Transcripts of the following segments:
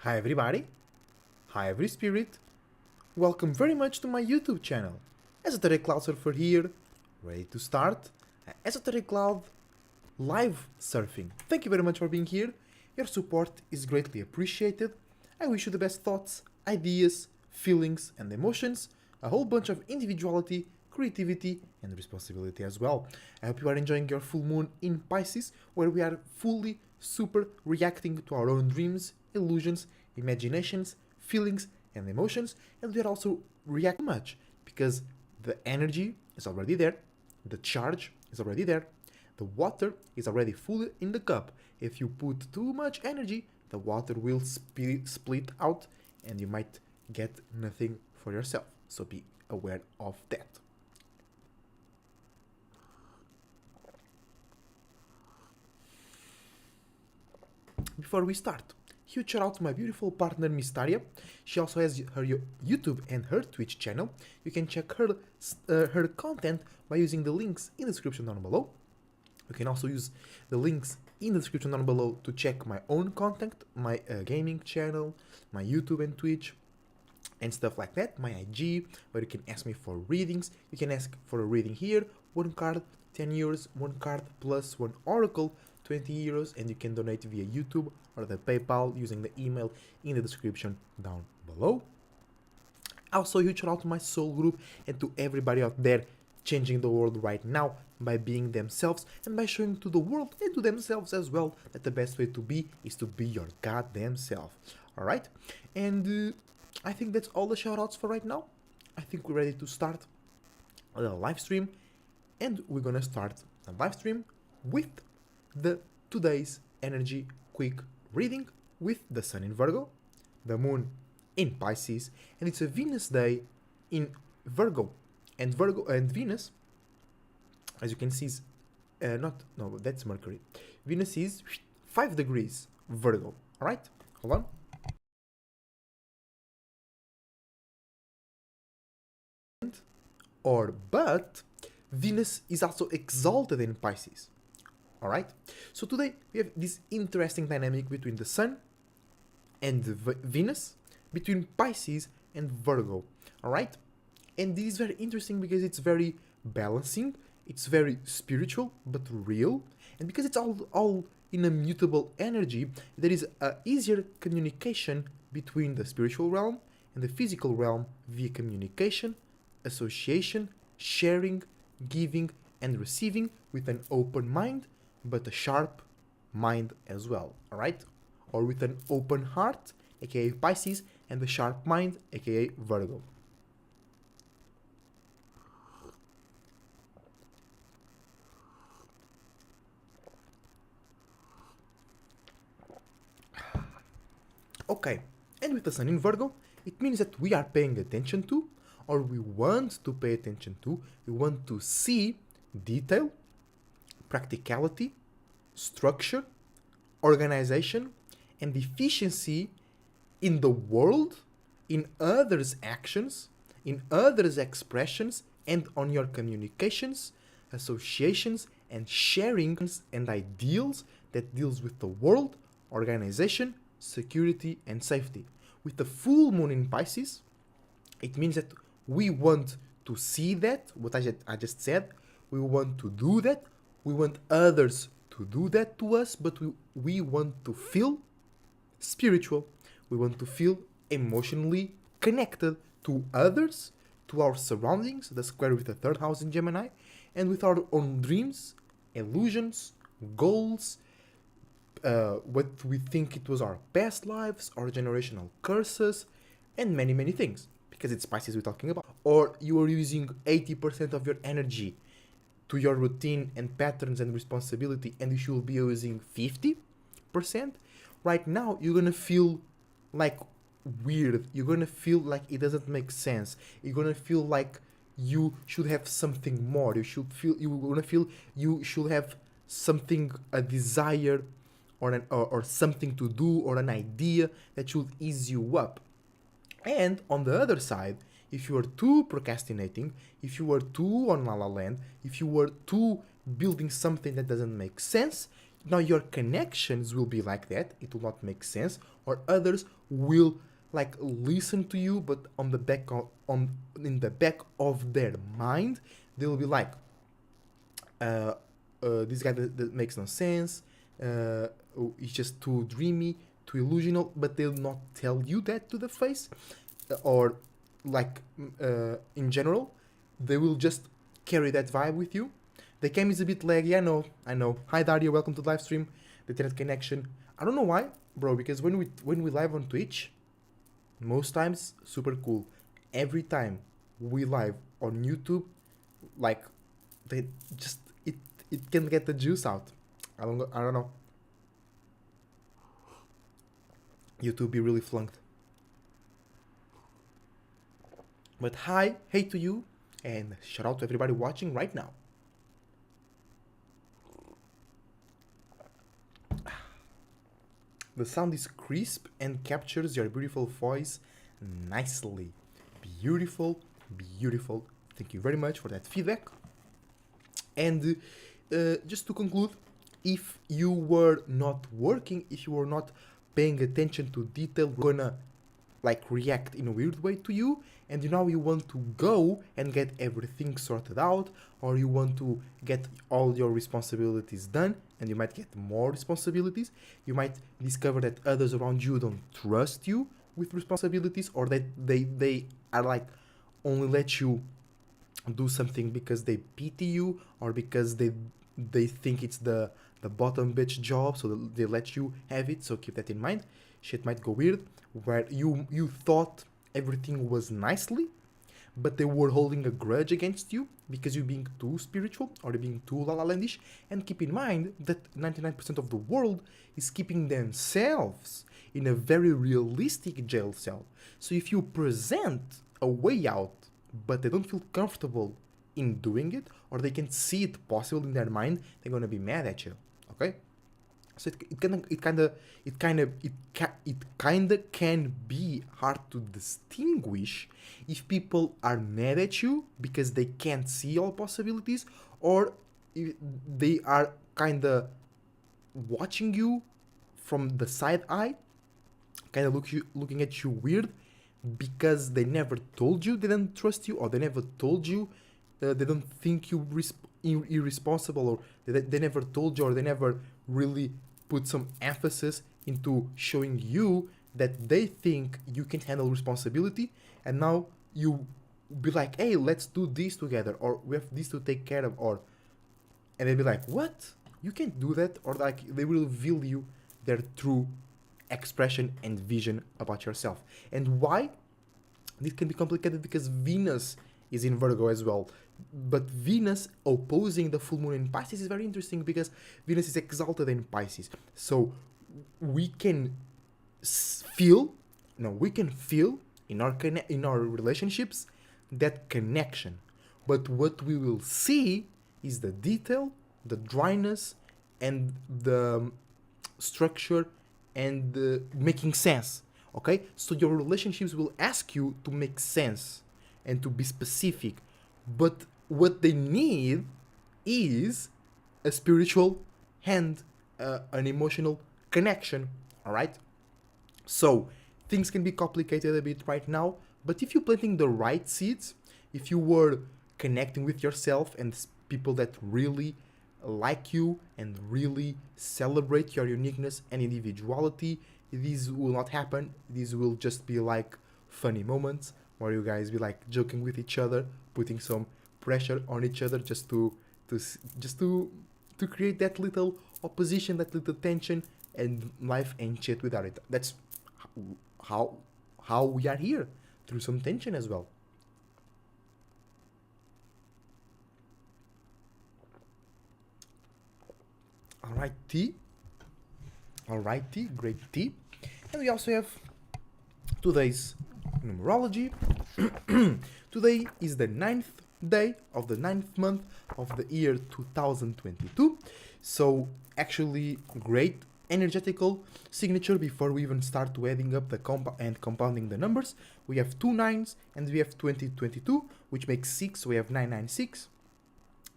Hi everybody, hi every spirit, welcome very much to my YouTube channel. Esoteric Cloud Surfer here, ready to start Esoteric Cloud live surfing. Thank you very much for being here, your support is greatly appreciated. I wish you the best thoughts, ideas, feelings and emotions, a whole bunch of individuality, creativity and responsibility as well. I hope you are enjoying your full moon in Pisces, where we are fully super reacting to our own dreams, illusions, imaginations, feelings and emotions, and we are also reacting much because the energy is already there, the charge is already there, the water is already fully in the cup. If you put too much energy, the water will split out and you might get nothing for yourself. So be aware of that. Before we start, huge shout out to my beautiful partner Mystaria. She also has her YouTube and her Twitch channel. You can check her content by using the links in the description down below. You can also use the links in the description down below to check my own content, my gaming channel, my YouTube and Twitch, and stuff like that, my IG, where you can ask me for readings. You can ask for a reading here, 1 card, 10 euros, 1 card plus 1 oracle, 20 euros, and you can donate via YouTube or the PayPal using the email in the description down below. Also, huge shout out to my SoulGroup and to everybody out there changing the world right now by being themselves and by showing to the world and to themselves as well that the best way to be is to be your goddamn self. Alright? And I think that's all the shout outs for right now. I think we're ready to start the live stream, and we're gonna start the live stream with the today's energy quick reading with the sun in Virgo, the moon in Pisces, and it's a Venus day in Virgo. And Venus, as you can see, is that's Mercury. Venus is 5 degrees Virgo. All right, hold on. But Venus is also exalted in Pisces. All right. So today we have this interesting dynamic between the Sun and Venus, between Pisces and Virgo. All right. And this is very interesting because it's very balancing, it's very spiritual but real, and because it's all in a mutable energy, there is a easier communication between the spiritual realm and the physical realm via communication, association, sharing, giving and receiving with an open mind, but a sharp mind as well, alright? Or with an open heart, aka Pisces, and a sharp mind, aka Virgo. Okay, and with the sun in Virgo, it means that we are paying attention to, or we want to pay attention to, we want to see detail, practicality, structure, organization, and efficiency in the world, in others' actions, in others' expressions, and on your communications, associations, and sharings and ideals that deals with the world, organization, security, and safety. With the full moon in Pisces, it means that we want to see that, what I just said, we want to do that, we want others to do that to us, but we want to feel spiritual, we want to feel emotionally connected to others, to our surroundings, the square with the 3rd house in Gemini, and with our own dreams, illusions, goals, what we think it was our past lives, our generational curses, and many, many things. Because it's Pisces we're talking about. Or you are using 80% of your energy to your routine and patterns and responsibility, and you should be using 50%. Right now, you're gonna feel like weird. You're gonna feel like it doesn't make sense. You're gonna feel like you should have something more. You're gonna feel you should have something, a desire, or something to do, or an idea that should ease you up. And on the other side, if you are too procrastinating, if you are too on La La Land, if you are too building something that doesn't make sense, Now your connections will be like that. It will not make sense, or others will like listen to you, but on the back of, on in the back of their mind, they'll be like, this guy that makes no sense. He's just too dreamy, too illusional. But they'll not tell you that to the face, or like in general, they will just carry that vibe with you. The cam is a bit laggy, I know. Hi Dario, welcome to the live stream. The internet connection, I don't know why, bro, because when we live on Twitch, most times super cool. Every time we live on YouTube, like they just it can get the juice out. I don't know. YouTube be really flunked. But hey to you, and shout out to everybody watching right now. The sound is crisp and captures your beautiful voice nicely. Beautiful, beautiful. Thank you very much for that feedback. And just to conclude, if you were not working, if you were not paying attention to detail, we're gonna like react in a weird way to you, and now you want to go and get everything sorted out, or you want to get all your responsibilities done, and you might get more responsibilities. You might discover that others around you don't trust you with responsibilities, or that they are like only let you do something because they pity you, or because they think it's the bottom bitch job, so they let you have it. So keep that in mind. Shit might go weird, where you thought everything was nicely, but they were holding a grudge against you because you're being too spiritual, or you're being too la-la-landish. And keep in mind that 99% of the world is keeping themselves in a very realistic jail cell. So if you present a way out, but they don't feel comfortable in doing it, or they can see it possible in their mind, they're gonna be mad at you. Okay? So it kinda can be hard to distinguish if people are mad at you because they can't see all possibilities, or if they are kinda watching you from the side eye, kinda looking at you weird because they never told you they don't trust you, or they never told you they don't think you irresponsible, or they never told you, or they never really put some emphasis into showing you that they think you can handle responsibility, and now you be like, hey, let's do this together, or we have this to take care of, or, and they'll be like, what? You can't do that, or like they will reveal you their true expression and vision about yourself. And why? This can be complicated because Venus is in Virgo as well. But Venus opposing the full moon in Pisces is very interesting because Venus is exalted in Pisces. So we can feel in our relationships that connection. But what we will see is the detail, the dryness, and the structure, and making sense. Okay? So your relationships will ask you to make sense and to be specific. But what they need is a spiritual hand, an emotional connection. All right? So things can be complicated a bit right now, but if you're planting the right seeds, if you were connecting with yourself and people that really like you and really celebrate your uniqueness and individuality, these will not happen. These will just be like funny moments where you guys be like joking with each other, putting some pressure on each other just to create that little opposition, that little tension, and life ain't shit without it. That's how we are here, through some tension as well. Alrighty, great tea. And we also have today's numerology. Today is the 9th day of the 9th month of the year 2022. So actually great energetical signature. Before we even start to adding up the compounding the numbers, we have 2 9s and we have 2022, which makes 6, so we have 996.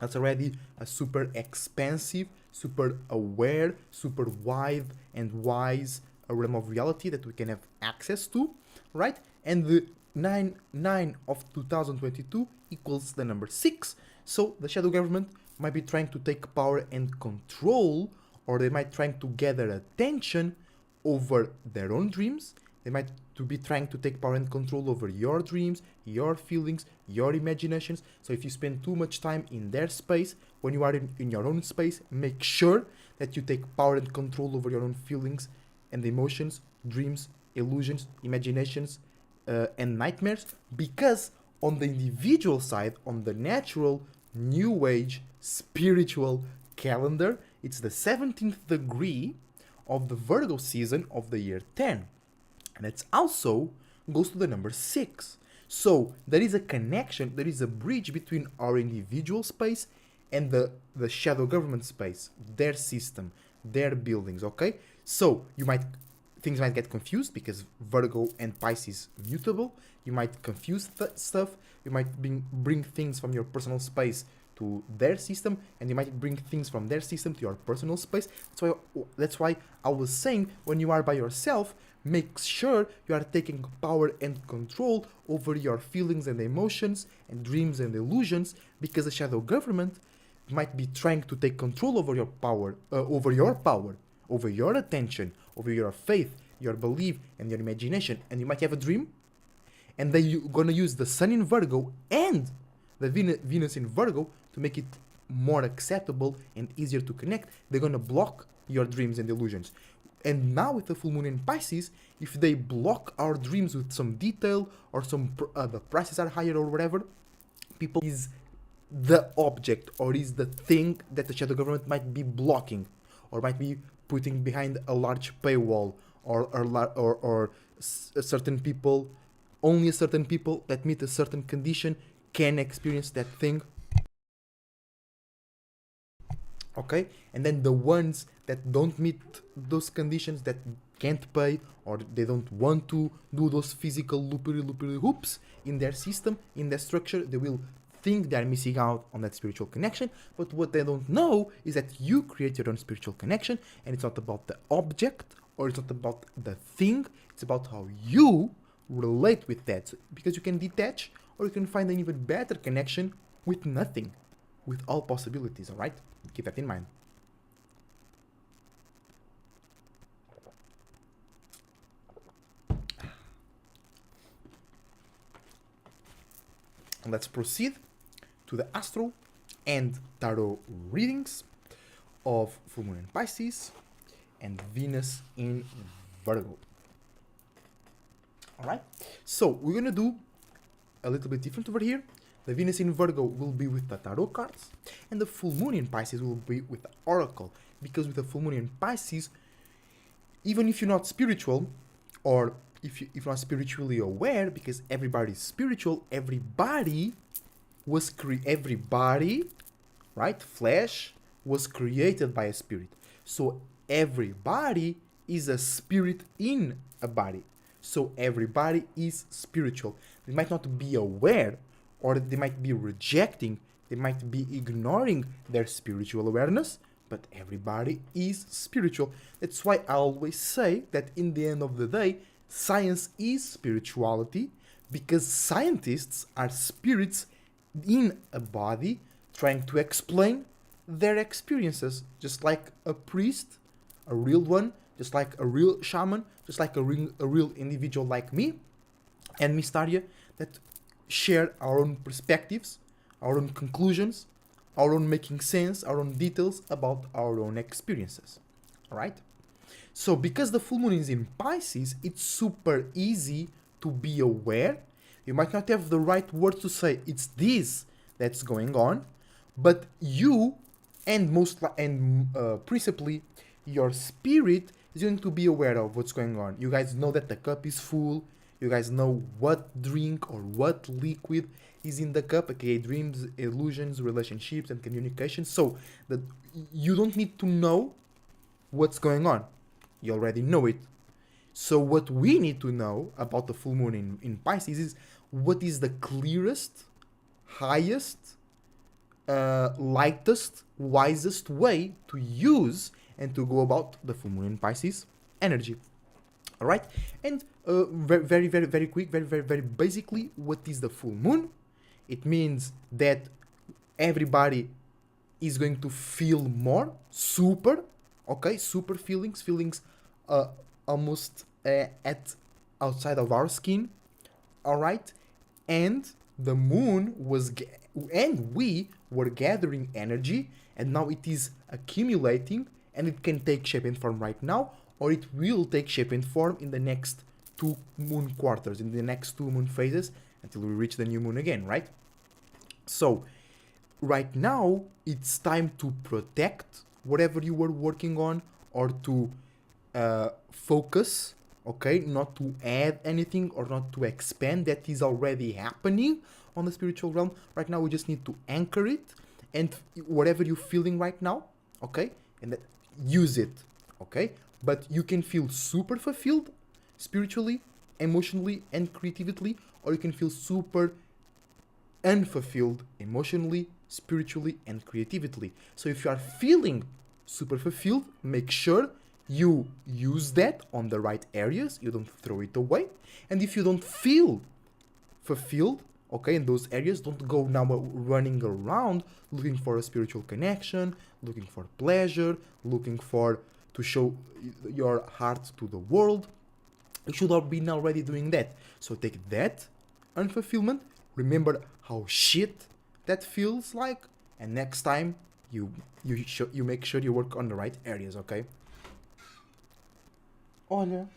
That's already a super expansive, super aware, super wide and wise realm of reality that we can have access to, right? And the 9 of 2022 equals the number 6. So the shadow government might be trying to take power and control, or they might trying to gather attention over their own dreams. They might to be trying to take power and control over your dreams, your feelings, your imaginations. So if you spend too much time in their space, when you are in your own space, make sure that you take power and control over your own feelings and emotions, dreams, illusions, imaginations, and nightmares. Because on the individual side, on the natural, new age, spiritual calendar, it's the 17th degree of the Virgo season of the year 10. And it's also goes to the number 6. So there is a connection, there is a bridge between our individual space and the shadow government space, their system, their buildings, okay? So things might get confused because Virgo and Pisces mutable. You might confuse stuff. You might bring things from your personal space to their system, and you might bring things from their system to your personal space. That's why I was saying, when you are by yourself, make sure you are taking power and control over your feelings and emotions and dreams and illusions, because the shadow government might be trying to take control over your power, over your attention, over your faith, your belief, and your imagination. And you might have a dream, and then you're gonna use the Sun in Virgo and the Venus in Virgo to make it more acceptable and easier to connect. They're gonna block your dreams and illusions. And now with the full moon in Pisces, if they block our dreams with some detail, or the prices are higher or whatever, people is the object or is the thing that the shadow government might be blocking, or might be putting behind a large paywall, or certain people, only certain people that meet a certain condition can experience that thing. Okay, and then the ones that don't meet those conditions, that can't pay, or they don't want to do those physical loopy hoops in their system, in their structure, they will think they're missing out on that spiritual connection. But what they don't know is that you create your own spiritual connection, and it's not about the object, or it's not about the thing, it's about how you relate with that. So, because you can detach, or you can find an even better connection with nothing, with all possibilities. All right, keep that in mind. Let's proceed to the Astro and Tarot readings of full moon in Pisces and Venus in Virgo. Alright, so we're gonna do a little bit different over here. The Venus in Virgo will be with the Tarot cards, and the full moon in Pisces will be with the Oracle. Because with the full moon in Pisces, even if you're not spiritual, or if you're not spiritually aware, because everybody is spiritual, everybody, right, flesh was created by a spirit. So everybody is a spirit in a body. So everybody is spiritual. They might not be aware, or they might be rejecting, they might be ignoring their spiritual awareness, but everybody is spiritual. That's why I always say that in the end of the day, science is spirituality, because scientists are spirits in a body trying to explain their experiences, just like a priest, a real one, just like a real shaman, just like a real individual like me and Miss Taria, that share our own perspectives, our own conclusions, our own making sense, our own details about our own experiences. Alright? So because the full moon is in Pisces, it's super easy to be aware. You might not have the right words to say it's this that's going on, but you and principally your spirit is going to be aware of what's going on. You guys know that the cup is full. You guys know what drink or what liquid is in the cup, okay? Dreams, illusions, relationships, and communication. So that you don't need to know what's going on. You already know it. So what we need to know about the full moon in Pisces is what is the clearest, highest lightest, wisest way to use and to go about the full moon in Pisces energy. All right, and very quick, very basically, what is the full moon? It means that everybody is going to feel more super, okay, super feelings, almost at outside of our skin, all right, and the moon was and we were gathering energy, and now it is accumulating, and it can take shape and form right now, or it will take shape and form in the next 2 moon quarters, in the next 2 moon phases, until we reach the new moon again, right? So right now it's time to protect whatever you were working on, or to focus, okay, not to add anything or not to expand that is already happening on the spiritual realm. Right now we just need to anchor it, and whatever you're feeling right now, okay, and that, use it, okay? But you can feel super fulfilled spiritually, emotionally, and creatively, or you can feel super unfulfilled emotionally, spiritually, and creatively. So if you are feeling super fulfilled, make sure you use that on the right areas, you don't throw it away. And if you don't feel fulfilled, okay, in those areas, don't go now running around looking for a spiritual connection, looking for pleasure, looking for to show your heart to the world. You should have been already doing that. So take that unfulfillment, remember how shit that feels like, and next time you make sure you work on the right areas, okay? Olha.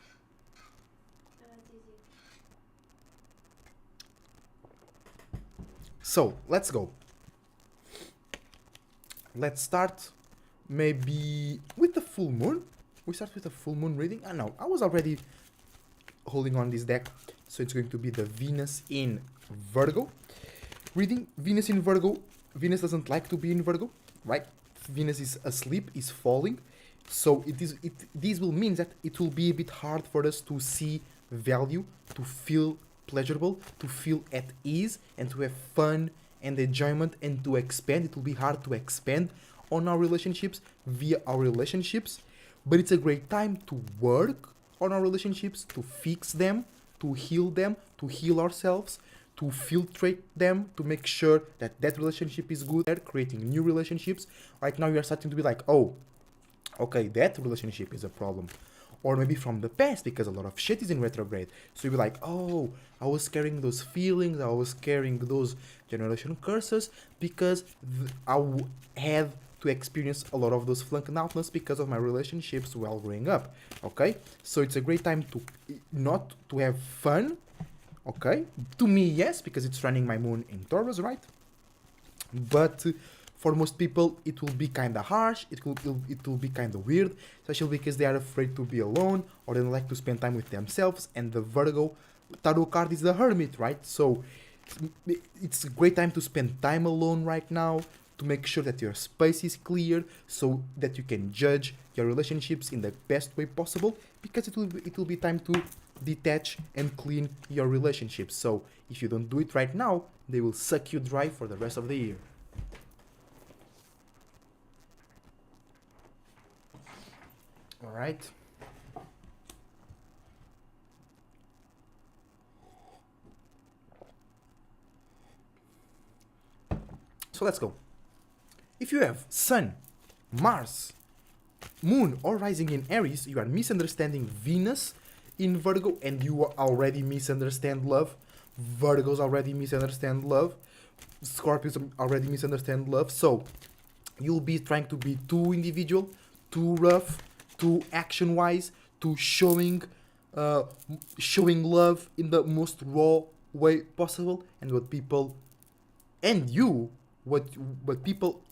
So let's go. Let's start maybe with the full moon. We start with the full moon reading. I know I was already holding on this deck, so it's going to be the Venus in Virgo reading. Venus in Virgo. Venus doesn't like to be in Virgo, right? Venus is asleep, is falling, so this will mean that it will be a bit hard for us to see value, to feel pleasurable, to feel at ease, and to have fun and enjoyment, and to expand. It will be hard to expand on our relationships via our relationships, but it's a great time to work on our relationships, to fix them, to heal ourselves, to filtrate them, to make sure that that relationship is good. They're creating new relationships. Right now you are starting to be like, oh, okay, that relationship is a problem. Or maybe from the past, because a lot of shit is in retrograde. So you'll be like, oh, I was carrying those feelings, I was carrying those generation curses, because had to experience a lot of those flunking outness because of my relationships while growing up, okay? So it's a great time to not to have fun, okay? To me, yes, because it's running my moon in Taurus, right? But for most people, it will be kind of harsh, it will be kind of weird, especially because they are afraid to be alone, or they don't like to spend time with themselves, and the Virgo tarot card is the Hermit, right? So it's a great time to spend time alone right now, to make sure that your space is clear, so that you can judge your relationships in the best way possible, because it will be time to detach and clean your relationships. So if you don't do it right now, they will suck you dry for the rest of the year. All right. So let's go. If you have Sun, Mars, Moon, or Rising in Aries, you are misunderstanding Venus in Virgo, and you already misunderstand love. Virgos already misunderstand love. Scorpios already misunderstand love. So you'll be trying to be too individual, too rough, too action-wise, too showing love in the most raw way possible. And what people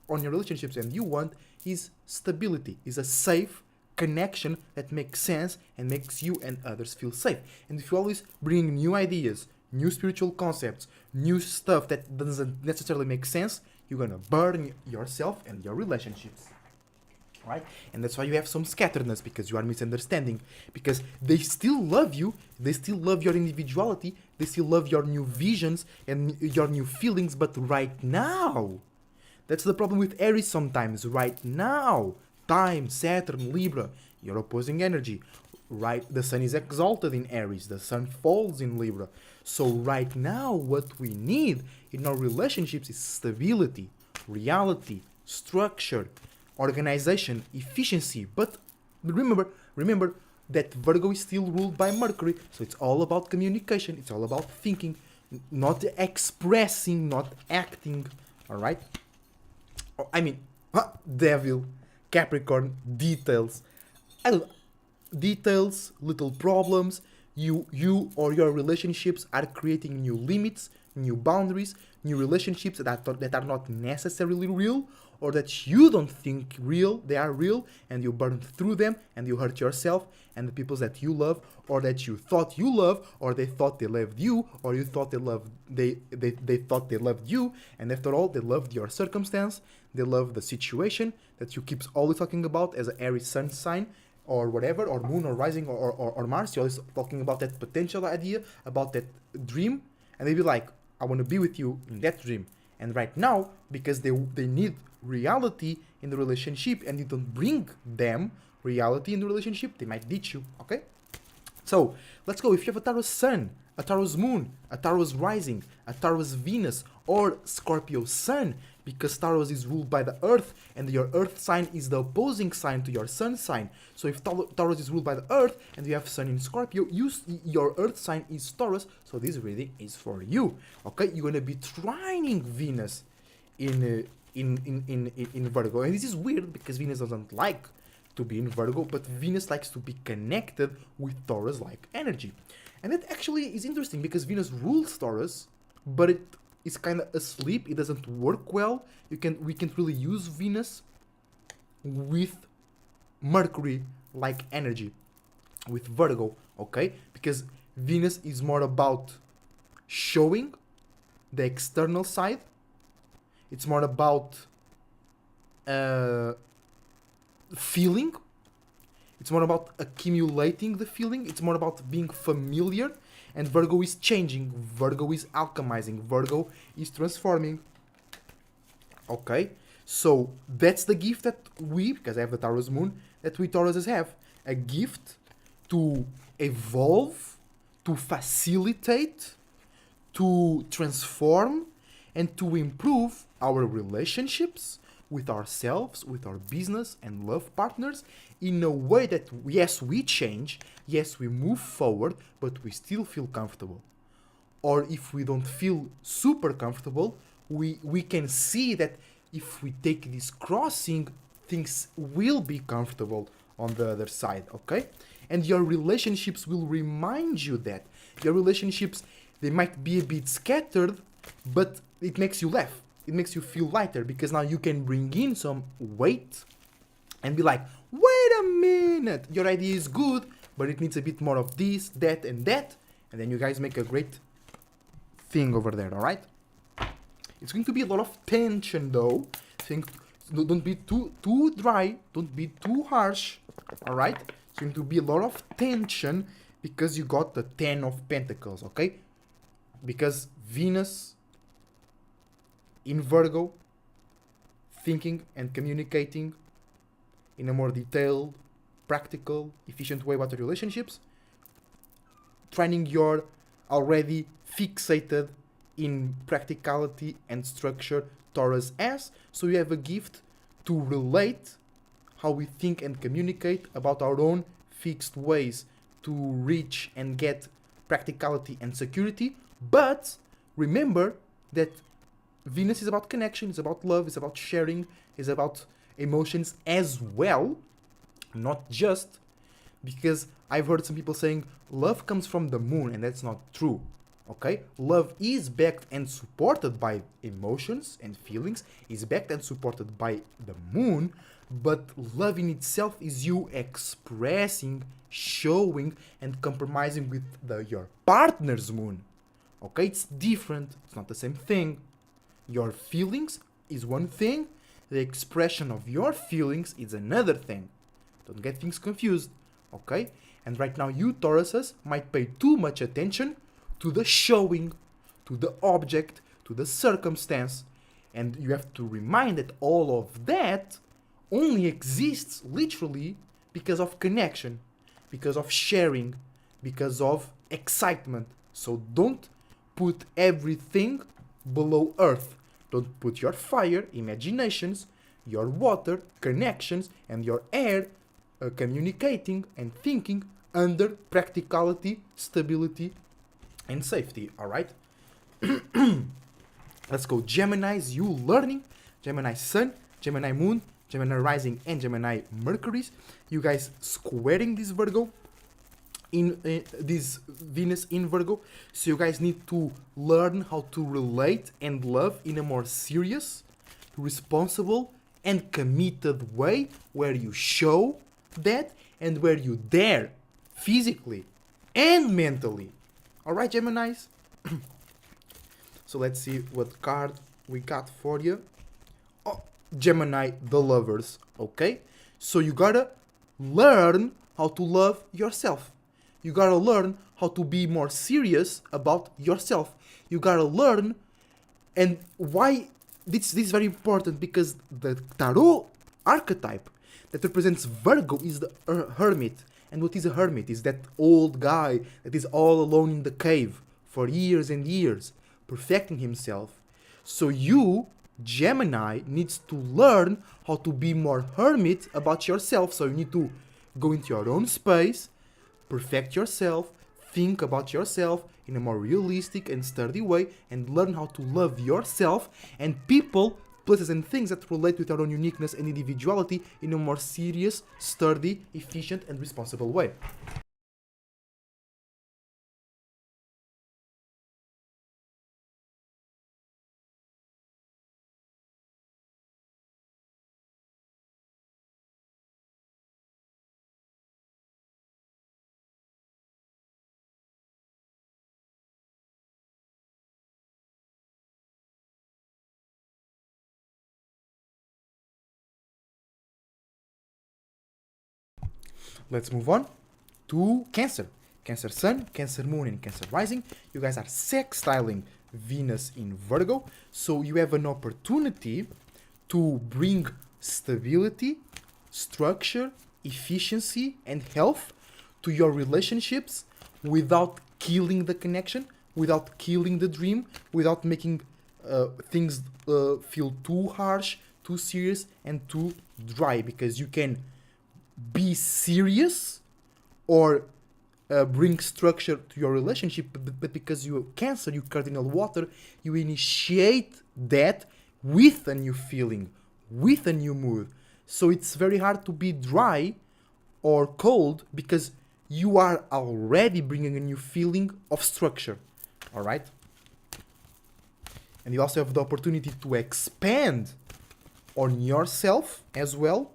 on your relationships and you want is stability, is a safe connection that makes sense and makes you and others feel safe. And if you always bring new ideas, new spiritual concepts, new stuff that doesn't necessarily make sense, you're gonna burn yourself and your relationships, right? And that's why you have some scatteredness, because you are misunderstanding, because they still love you, they still love your individuality, they still love your new visions and your new feelings, but right now That's the problem with Aries sometimes. Right now, time, Saturn, Libra, your opposing energy. Right, the sun is exalted in Aries, the sun falls in Libra. So right now, what we need in our relationships is stability, reality, structure, organization, efficiency. But remember that Virgo is still ruled by Mercury, so it's all about communication, it's all about thinking, not expressing, not acting. All right? I mean, Devil, Capricorn, details. I don't details, little problems. You or your relationships are creating new limits, new boundaries, new relationships that are not necessarily real, or that you don't think real, they are real, and you burn through them and you hurt yourself and the people that you love, or that you thought you love, or they thought they loved you, or you thought they thought they loved you, and after all they loved your circumstance, they love the situation that you keep always talking about as an Aries sun sign, or whatever, or moon, or rising, or Mars. You're always talking about that potential idea, about that dream, and they be like, I want to be with you in that dream. And right now, because they need reality in the relationship, and you don't bring them reality in the relationship, they might ditch you, okay? So, let's go. If you have a Taurus sun, a Taurus moon, a Taurus rising, a Taurus Venus, or Scorpio sun, because Taurus is ruled by the Earth, and your Earth sign is the opposing sign to your Sun sign. So if Taurus is ruled by the Earth, and you have Sun in Scorpio, your Earth sign is Taurus, so this reading is for you. Okay, you're gonna be trining Venus in Virgo, and this is weird because Venus doesn't like to be in Virgo, but Venus likes to be connected with Taurus-like energy, and that actually is interesting because Venus rules Taurus, but it's kind of asleep. It doesn't work well. We can't really use Venus with Mercury-like energy, with Virgo, okay? Because Venus is more about showing the external side. It's more about feeling. It's more about accumulating the feeling. It's more about being familiar. And Virgo is changing. Virgo is alchemizing. Virgo is transforming. Okay? So that's the gift that we, because I have the Taurus moon, that we Tauruses have. A gift to evolve, to facilitate, to transform, and to improve our relationships with ourselves, with our business and love partners, in a way that, yes, we change, yes, we move forward, but we still feel comfortable. Or if we don't feel super comfortable, we can see that if we take this crossing, things will be comfortable on the other side, okay? And your relationships will remind you that. Your relationships, they might be a bit scattered, but it makes you laugh. It makes you feel lighter because now you can bring in some weight and be like, wait a minute, your idea is good, but it needs a bit more of this, that, and that. And then you guys make a great thing over there, alright? It's going to be a lot of tension though. Don't be too dry, don't be too harsh, alright? It's going to be a lot of tension because you got the 10 of Pentacles, okay? Because Venus in Virgo, thinking and communicating in a more detailed, practical, efficient way about your relationships, training your already fixated in practicality and structure Taurus S, so you have a gift to relate how we think and communicate about our own fixed ways to reach and get practicality and security. But remember that Venus is about connection, it's about love, it's about sharing, it's about emotions as well, not just because I've heard some people saying love comes from the moon, and that's not true, okay? Love is backed and supported by emotions and feelings, is backed and supported by the moon, but love in itself is you expressing, showing, and compromising with your partner's moon, okay? It's different, it's not the same thing. Your feelings is one thing, the expression of your feelings is another thing. Don't get things confused, okay? And right now you Tauruses might pay too much attention to the showing, to the object, to the circumstance, And you have to remind that all of that only exists literally because of connection, because of sharing, because of excitement. So don't put everything below earth. Don't put your fire, imaginations, your water, connections, and your air, communicating and thinking under practicality, stability, and safety. Alright? Let's go. Gemini's, you learning. Gemini Sun, Gemini Moon, Gemini Rising, and Gemini Mercury. You guys squaring this Virgo in this Venus in Virgo. So you guys need to learn how to relate and love in a more serious, responsible, and committed way, where you show that and where you dare physically and mentally. Alright, Geminis? So let's see what card we got for you. Oh, Gemini, the lovers. Okay? So you gotta learn how to love yourself. You gotta learn how to be more serious about yourself. You gotta learn, and why this is very important, because the tarot archetype that represents Virgo is the hermit. And what is a hermit? Is that old guy that is all alone in the cave for years and years, perfecting himself. So you, Gemini, needs to learn how to be more hermit about yourself. So you need to go into your own space, perfect yourself, think about yourself in a more realistic and sturdy way, and learn how to love yourself and people, places, and things that relate with your own uniqueness and individuality in a more serious, sturdy, efficient, and responsible way. Let's move on to Cancer. Cancer Sun, Cancer Moon, and Cancer Rising. You guys are sextiling Venus in Virgo. So you have an opportunity to bring stability, structure, efficiency, and health to your relationships without killing the connection, without killing the dream, without making things feel too harsh, too serious, and too dry. Because you can be serious or bring structure to your relationship, but because you Cancer, you cardinal water, you initiate that with a new feeling, with a new mood. So it's very hard to be dry or cold because you are already bringing a new feeling of structure. All right? And you also have the opportunity to expand on yourself as well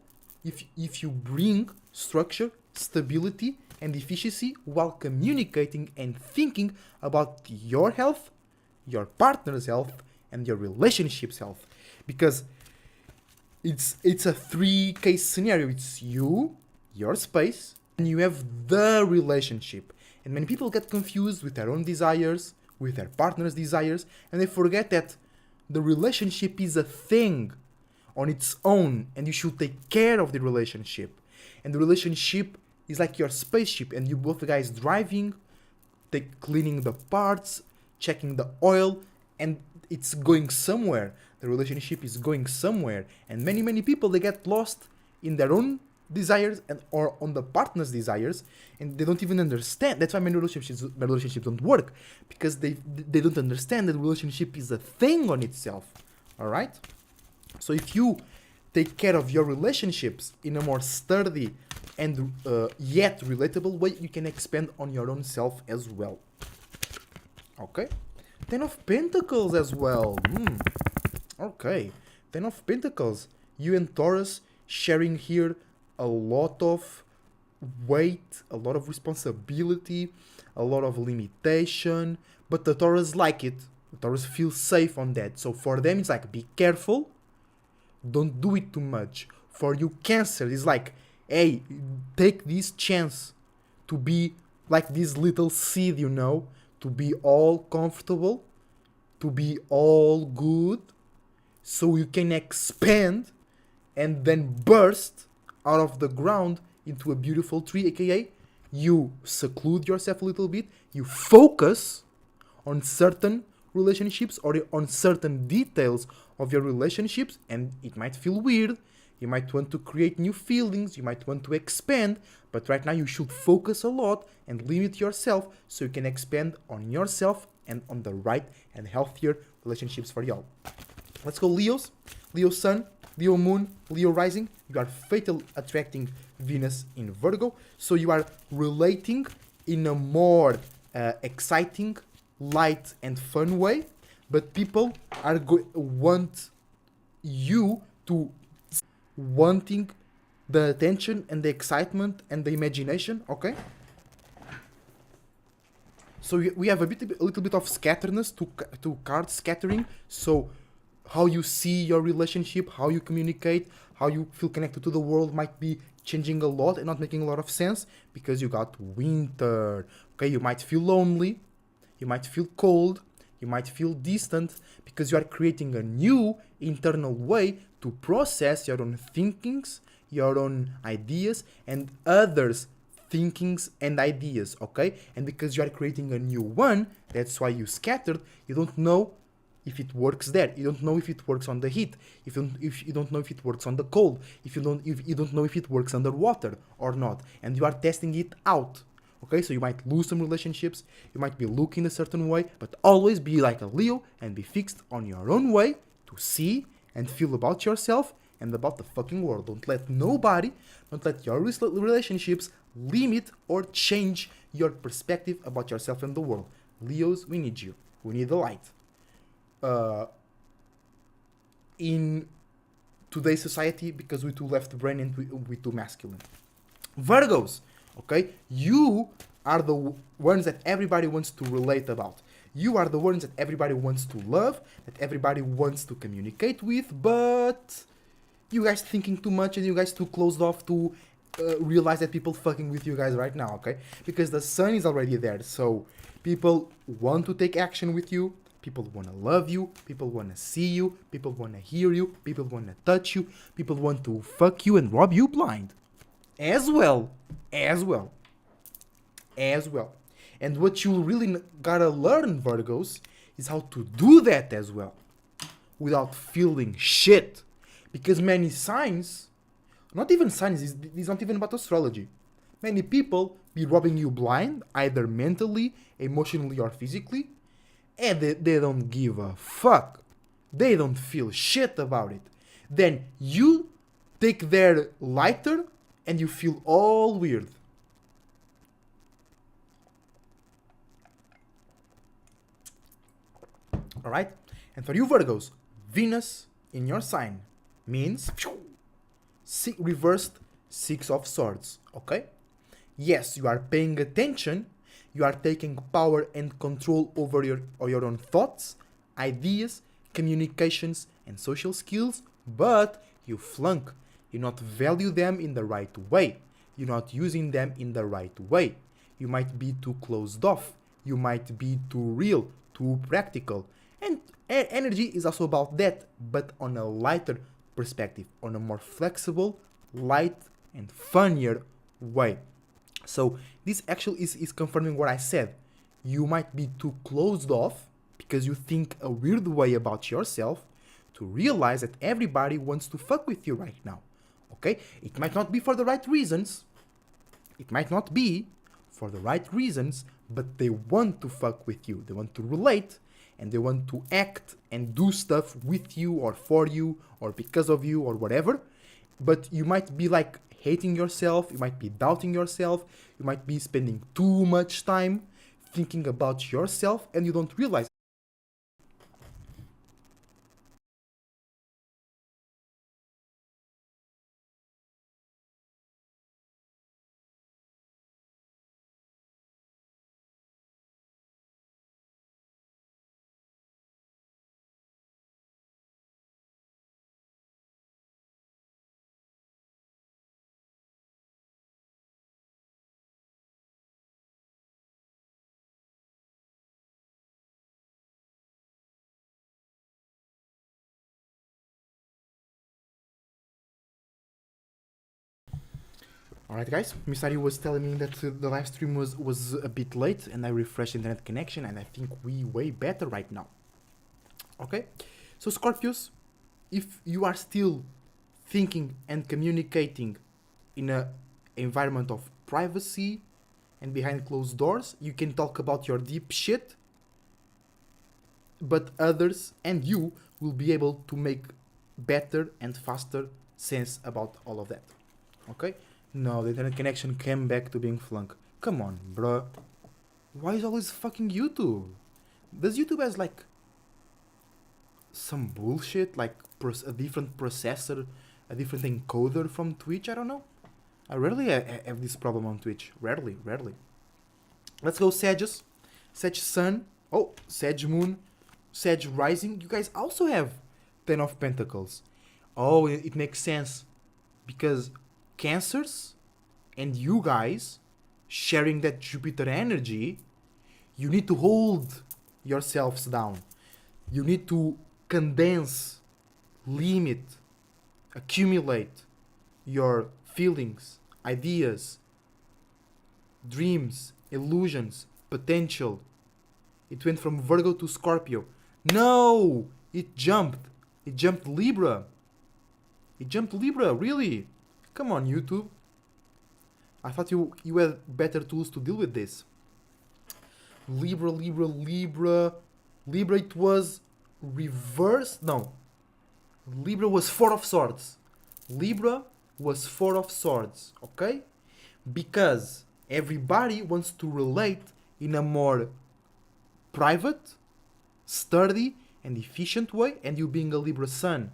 if you bring structure, stability, and efficiency while communicating and thinking about your health, your partner's health, and your relationship's health. Because it's a three-case scenario. It's you, your space, and you have the relationship. And many people get confused with their own desires, with their partner's desires, and they forget that the relationship is a thing on its own, and you should take care of the relationship. And the relationship is like your spaceship, and you both guys driving, cleaning the parts, checking the oil, and it's going somewhere. The relationship is going somewhere, and many people, they get lost in their own desires and or on the partner's desires, and they don't even understand. That's why many relationships don't work, because they don't understand that the relationship is a thing on itself. All right. So if you take care of your relationships in a more sturdy and yet relatable way, you can expand on your own self as well. Okay. Ten of Pentacles as well. Okay. Ten of Pentacles. You and Taurus sharing here a lot of weight, a lot of responsibility, a lot of limitation, but the Taurus like it. The Taurus feels safe on that. So for them, it's like, be careful. Don't do it too much. For you, Cancer, it's like, hey, take this chance to be like this little seed, you know, to be all comfortable, to be all good. so you can expand and then burst out of the ground into a beautiful tree, aka you seclude yourself a little bit, you focus on certain relationships or on certain details of your relationships, and it might feel weird. You might want to create new feelings, you might want to expand, but right now you should focus a lot and limit yourself so you can expand on yourself and on the right and healthier relationships for y'all. Let's go, Leos. Leo Sun, Leo Moon, Leo Rising. You are fatal attracting Venus in Virgo. So you are relating in a more exciting, light, and fun way. But people are want you to wanting the attention and the excitement and the imagination. Okay. So we have a little bit of scatterness to card scattering. So how you see your relationship, how you communicate, how you feel connected to the world might be changing a lot and not making a lot of sense because you got winter. Okay, you might feel lonely, you might feel cold, you might feel distant because you are creating a new internal way to process your own thinkings, your own ideas, and others' thinkings and ideas, okay? And because you are creating a new one, that's why you scattered, you don't know if it works there. You don't know if it works on the heat. If you don't know if it works on the cold. If you don't know if it works underwater or not. And you are testing it out. Okay, so you might lose some relationships, you might be looking a certain way, but always be like a Leo and be fixed on your own way to see and feel about yourself and about the fucking world. Don't let nobody, don't let your relationships limit or change your perspective about yourself and the world. Leos, we need you. We need the light. In today's society, because we too left brain and we too masculine. Virgos, okay? You are the ones that everybody wants to relate about. You are the ones that everybody wants to love, that everybody wants to communicate with, but you guys thinking too much and you guys too closed off to realize that people fucking with you guys right now, okay? Because the sun is already there, so people want to take action with you. People want to love you, people want to see you, people want to hear you, people want to touch you, people want to fuck you and rob you blind. As well. And what you really gotta learn, Virgos, is how to do that as well. Without feeling shit. Because many signs, not even signs, it's not even about astrology. Many people be robbing you blind, either mentally, emotionally, or physically, and they don't give a fuck. They don't feel shit about it. Then you take their lighter and you feel all weird. Alright? And for you Virgos, Venus in your sign means reversed Six of Swords. Okay? Yes, you are paying attention. You are taking power and control over your own thoughts, ideas, communications, and social skills, but you flunk. You not value them in the right way. You're not using them in the right way. You might be too closed off. You might be too real, too practical. And energy is also about that, but on a lighter perspective, on a more flexible, light, and funnier way. So this actually is confirming what I said. You might be too closed off because you think a weird way about yourself to realize that everybody wants to fuck with you right now. Okay? It might not be for the right reasons. It might not be for the right reasons, but they want to fuck with you. They want to relate and they want to act and do stuff with you or for you or because of you or whatever. But you might be like hating yourself, you might be doubting yourself, you might be spending too much time thinking about yourself and you don't realize Alright guys, Misari was telling me that the live stream was a bit late and I refreshed internet connection and I think we way better right now. Okay, so Scorpios, if you are still thinking and communicating in a environment of privacy and behind closed doors, you can talk about your deep shit, but others and you will be able to make better and faster sense about all of that. Okay? No, the internet connection came back to being flunk. Come on, bruh. Why is always fucking YouTube? Does YouTube has like some bullshit, like a different processor, a different encoder from Twitch? I don't know. I rarely have this problem on Twitch. Rarely. Let's go Sagittarius. Sag Sun. Oh, Sag Moon. Sag Rising. You guys also have 10 of Pentacles. Oh, it makes sense. Because Cancers and you guys sharing that Jupiter energy, you need to hold yourselves down. You need to condense, limit, accumulate your feelings, ideas, dreams, illusions, potential. It went from Virgo to Scorpio. No! It jumped. It jumped Libra. Really? Come on, YouTube. I thought you had better tools to deal with this. Libra, it was reversed. No. Libra was Four of Swords. Okay? Because everybody wants to relate in a more private, sturdy, and efficient way. And you being a Libra Sun,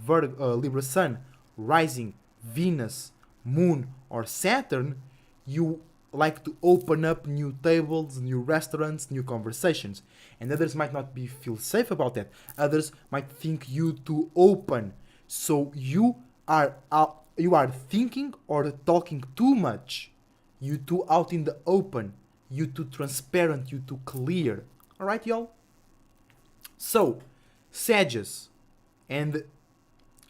Libra Sun, Rising, Venus, Moon, or Saturn, you like to open up new tables, new restaurants, new conversations. And others might not feel safe about that. Others might think you too open. So you are thinking or talking too much. You too out in the open. You too transparent. You too clear. Alright, y'all? So, Sagittarius and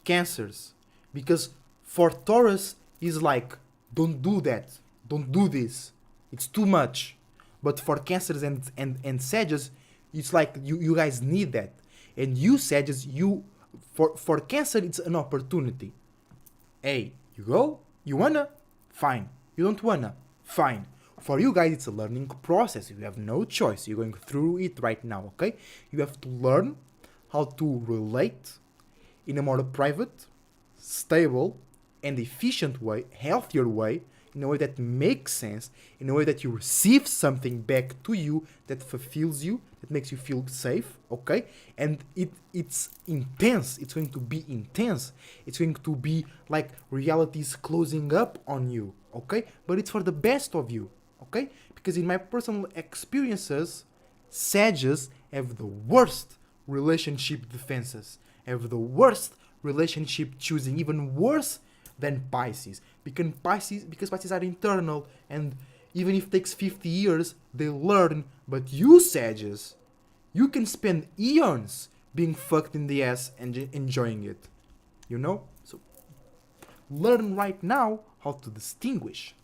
Cancers. Because for Taurus is like, don't do that. Don't do this. It's too much. But for Cancers and Sagittarius, it's like you guys need that. And you Sagittarius, for Cancer, it's an opportunity. Hey, you go? You wanna? Fine. You don't wanna? Fine. For you guys, it's a learning process. You have no choice. You're going through it right now, okay? You have to learn how to relate in a more private, stable, and efficient way, healthier way, in a way that makes sense, in a way that you receive something back to you that fulfills you, that makes you feel safe, okay? And it's intense. It's going to be intense. It's going to be like reality's closing up on you, okay? But it's for the best of you, okay? Because in my personal experiences, Sagittarius have the worst relationship defenses, have the worst relationship choosing, even worse than Pisces. Because Pisces are internal, and even if it takes 50 years, they learn. But you, Sagittarius, you can spend eons being fucked in the ass and enjoying it. You know? So, learn right now how to distinguish,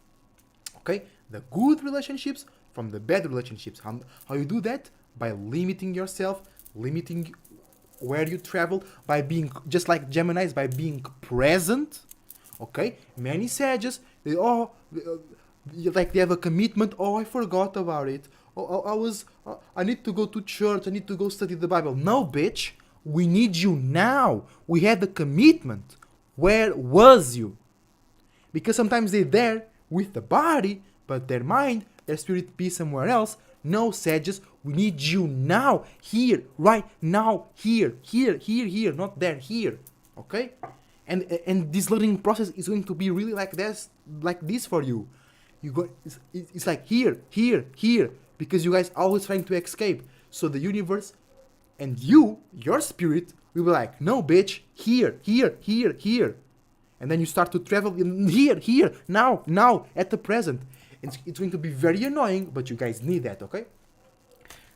okay, the good relationships from the bad relationships. How you do that? By limiting yourself, limiting where you travel, by being, just like Geminis, by being present. Okay, many Sagittarius, they have a commitment. Oh, I forgot about it. Oh, I need to go to church. I need to go study the Bible. No, bitch, we need you now. We had the commitment. Where was you? Because sometimes they're there with the body, but their mind, their spirit be somewhere else. No, Sagittarius, we need you now, here, right now, here, not there, here. Okay? And this learning process is going to be really like this for you. It's like here, because you guys always trying to escape. So the universe and your spirit, will be like, no, bitch, here. And then you start to travel in here, now, at the present. It's going to be very annoying, but you guys need that, okay?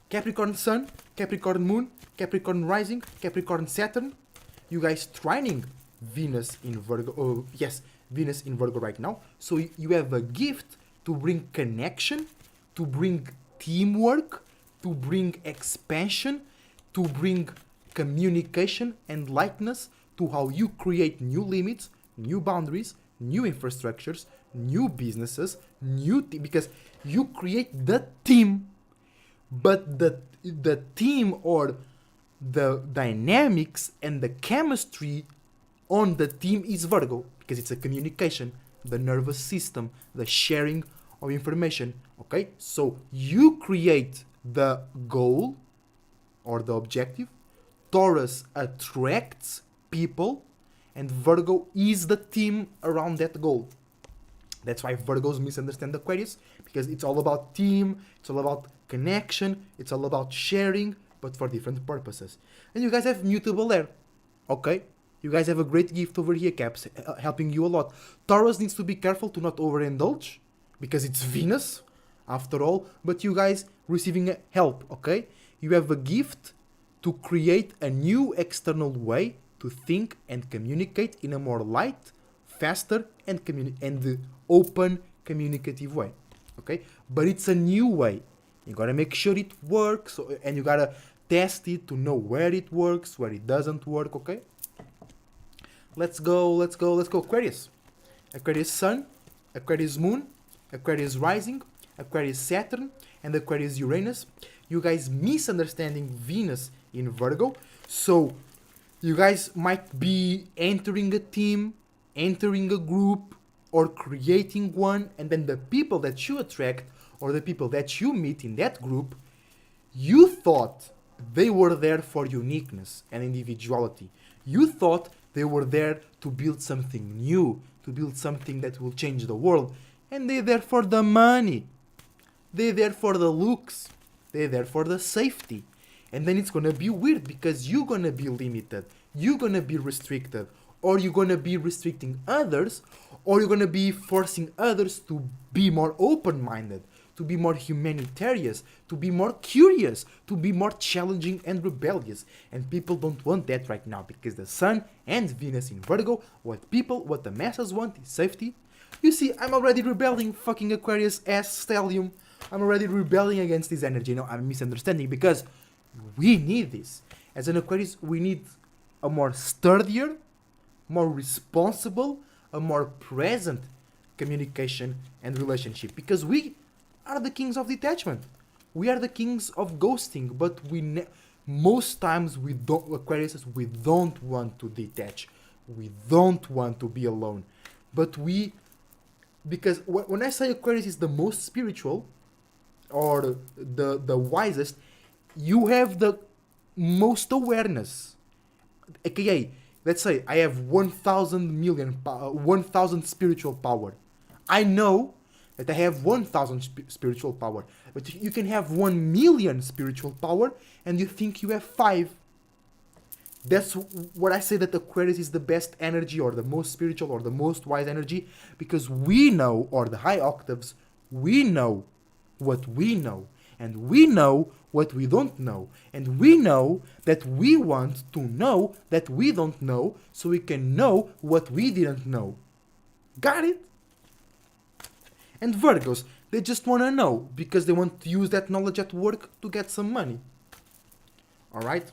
Capricorn Sun, Capricorn Moon, Capricorn Rising, Capricorn Saturn. You guys trining Venus in Virgo. Oh, yes, Venus in Virgo right now. So you have a gift to bring connection, to bring teamwork, to bring expansion, to bring communication and lightness to how you create new limits, new boundaries, new infrastructures, new businesses, because you create the team, but the team or the dynamics and the chemistry on the team is Virgo, because it's a communication, the nervous system, the sharing of information. Okay, so you create the goal or the objective, Taurus attracts people, and Virgo is the team around that goal. That's why Virgos misunderstand Aquarius, because it's all about team, it's all about connection, it's all about sharing, but for different purposes. And you guys have mutable air, okay? You guys have a great gift over here, Caps, helping you a lot. Taurus needs to be careful to not overindulge, because it's Venus, after all, but you guys receiving help, okay? You have a gift to create a new external way to think and communicate in a more light, faster, and open, communicative way, okay? But it's a new way. You gotta make sure it works, and you gotta test it to know where it works, where it doesn't work, okay? Let's go, Aquarius. Aquarius Sun, Aquarius Moon, Aquarius Rising, Aquarius Saturn, and Aquarius Uranus. You guys misunderstanding Venus in Virgo, so you guys might be entering a team, entering a group, or creating one, and then the people that you attract or the people that you meet in that group, you thought they were there for uniqueness and individuality. You thought they were there to build something new, to build something that will change the world, and they're there for the money. They're there for the looks. They're there for the safety. And then it's gonna be weird, because you're gonna be limited, you're gonna be restricted, or you're gonna be restricting others, or you're gonna be forcing others to be more open-minded, to be more humanitarian, to be more curious, to be more challenging and rebellious. And people don't want that right now, because the Sun and Venus in Virgo, what the masses want is safety. You see, I'm already rebelling, fucking Aquarius ass stellium. I'm already rebelling against this energy. No, I'm misunderstanding, because we need this. As an Aquarius, we need a more sturdier, more responsible, a more present communication and relationship, because we are the kings of detachment. We are the kings of ghosting, but most times we don't, Aquarius, we don't want to detach. We don't want to be alone. But because when I say Aquarius is the most spiritual, or the wisest, you have the most awareness. AKA, let's say I have 1,000 spiritual power. I know that I have 1,000 spiritual power, but you can have 1,000,000 spiritual power and you think you have 5. That's what I say, that Aquarius is the best energy, or the most spiritual, or the most wise energy, because we know, or the high octaves, we know what we know, and we know what we don't know, and we know that we want to know that we don't know, so we can know what we didn't know. Got it? And Virgos, they just want to know, because they want to use that knowledge at work to get some money. Alright?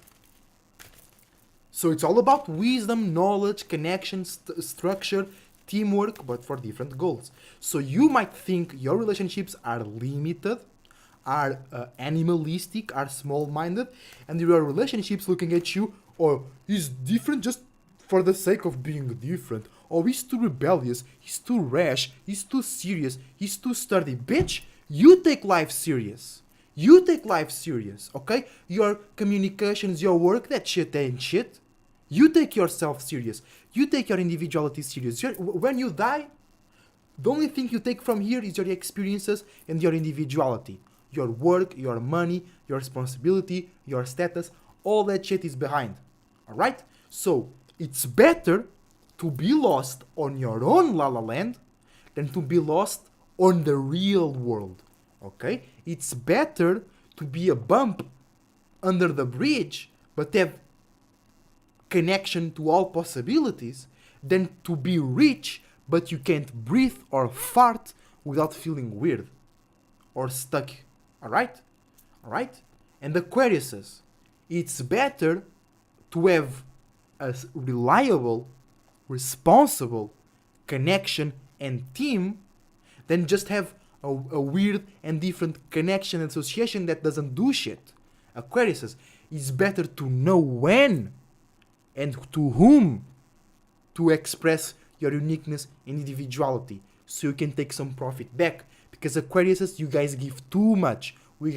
So it's all about wisdom, knowledge, connection, structure, teamwork, but for different goals. So you might think your relationships are limited, are animalistic, are small-minded, and your relationships looking at you, or he's different just for the sake of being different, or he's too rebellious, he's too rash, he's too serious, he's too sturdy. Bitch, you take life serious. You take life serious, okay? Your communications, your work, that shit ain't shit. You take yourself serious. You take your individuality serious. When you die, the only thing you take from here is your experiences and your individuality. Your work, your money, your responsibility, your status, all that shit is behind. Alright? So, it's better to be lost on your own La La Land than to be lost on the real world. Okay? It's better to be a bump under the bridge, but have connection to all possibilities, than to be rich but you can't breathe or fart without feeling weird or stuck. Alright? Alright? And Aquariuses, it's better to have a reliable, responsible connection and team than just have a weird and different connection and association that doesn't do shit. Aquariuses, it's better to know when and to whom to express your uniqueness and individuality so you can take some profit back. Because Aquariuses, you guys give too much. We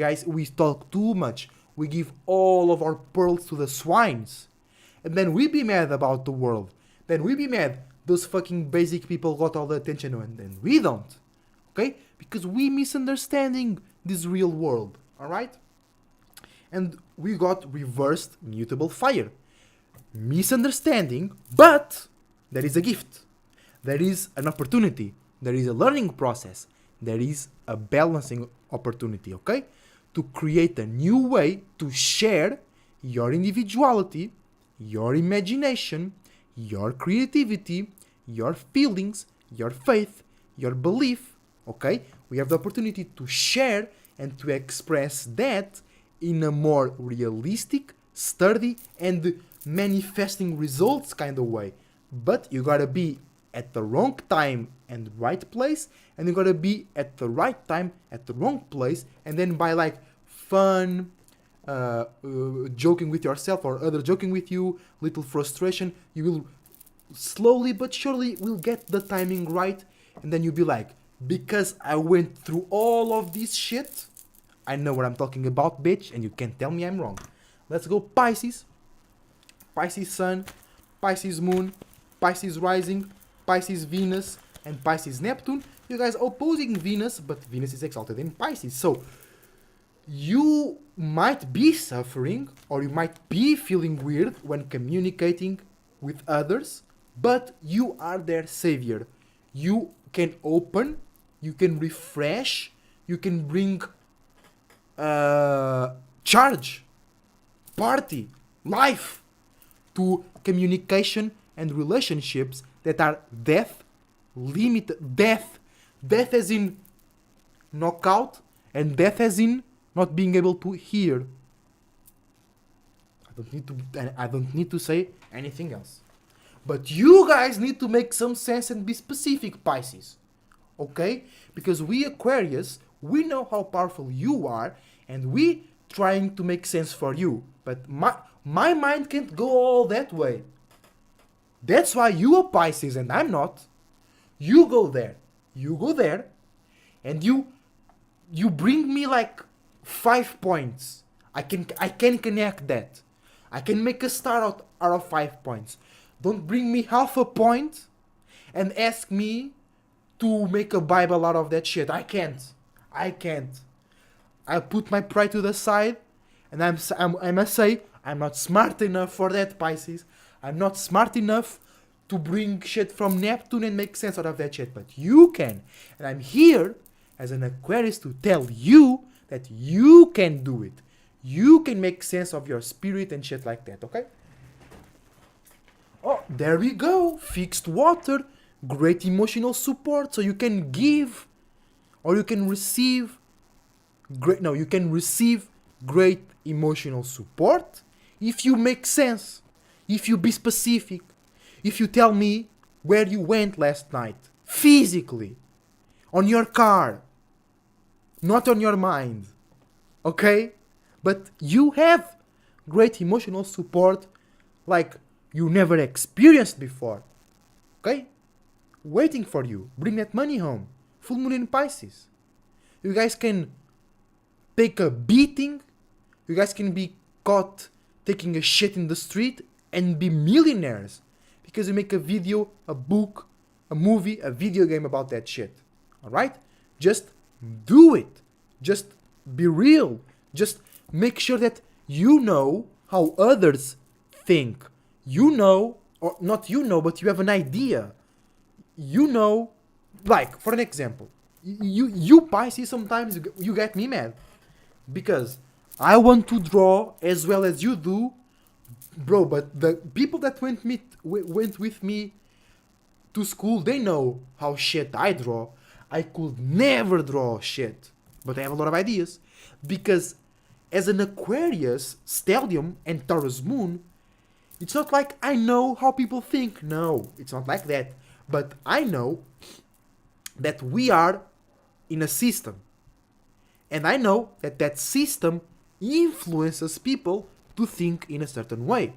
talk too much. We give all of our pearls to the swines. And then we be mad about the world. Then we be mad those fucking basic people got all the attention and then we don't. Okay? Because we misunderstanding this real world. Alright? And we got reversed mutable fire. Misunderstanding, but there is a gift. There is an opportunity. There is a learning process. There is a balancing opportunity, okay? To create a new way to share your individuality, your imagination, your creativity, your feelings, your faith, your belief, okay? We have the opportunity to share and to express that in a more realistic, sturdy, and manifesting results kind of way. But you gotta be at the wrong time and right place, and you gotta be at the right time at the wrong place, and then by like fun, joking with yourself or other joking with you, little frustration, you will slowly but surely will get the timing right, and then you'll be like, because I went through all of this shit, I know what I'm talking about, bitch, and you can't tell me I'm wrong. Let's go Pisces. Pisces Sun, Pisces Moon, Pisces Rising, Pisces Venus, and Pisces Neptune. You guys opposing Venus, but Venus is exalted in Pisces. So you might be suffering or you might be feeling weird when communicating with others, but you are their savior. You can open, you can refresh, you can bring charge, party, life to communication and relationships that are death as in knockout, and death as in not being able to hear. I don't need to say anything else. But you guys need to make some sense and be specific, Pisces. Okay? Because we Aquarius, we know how powerful you are, and we trying to make sense for you. But my mind can't go all that way. That's why you are Pisces and I'm not. You go there, and you bring me like 5 points. I can connect that. I can make a star out of 5 points. Don't bring me half a point and ask me to make a Bible out of that shit. I can't. I put my pride to the side, and I must say, I'm not smart enough for that, Pisces. I'm not smart enough to bring shit from Neptune and make sense out of that shit, but you can. And I'm here as an Aquarius to tell you that you can do it. You can make sense of your spirit and shit like that, okay? Oh, there we go. Fixed water. Great emotional support. So you can give or you can receive you can receive great emotional support if you make sense, if you be specific, if you tell me where you went last night, physically, on your car, not on your mind, okay? But you have great emotional support like you never experienced before, okay? Waiting for you. Bring that money home. Full moon in Pisces. You guys can take a beating. You guys can be caught taking a shit in the street and be millionaires because you make a video, a book, a movie, a video game about that shit. Alright? Just do it. Just be real. Just make sure that you know how others think. You know, or not you know, but you have an idea. You know, like, for an example, you Pisces, sometimes you get me mad. Because I want to draw as well as you do, bro, but the people that went with me to school, they know how shit I draw. I could never draw shit, but I have a lot of ideas. Because as an Aquarius, Stellium, and Taurus Moon, it's not like I know how people think. No, it's not like that. But I know that we are in a system. And I know that that system influences people to think in a certain way.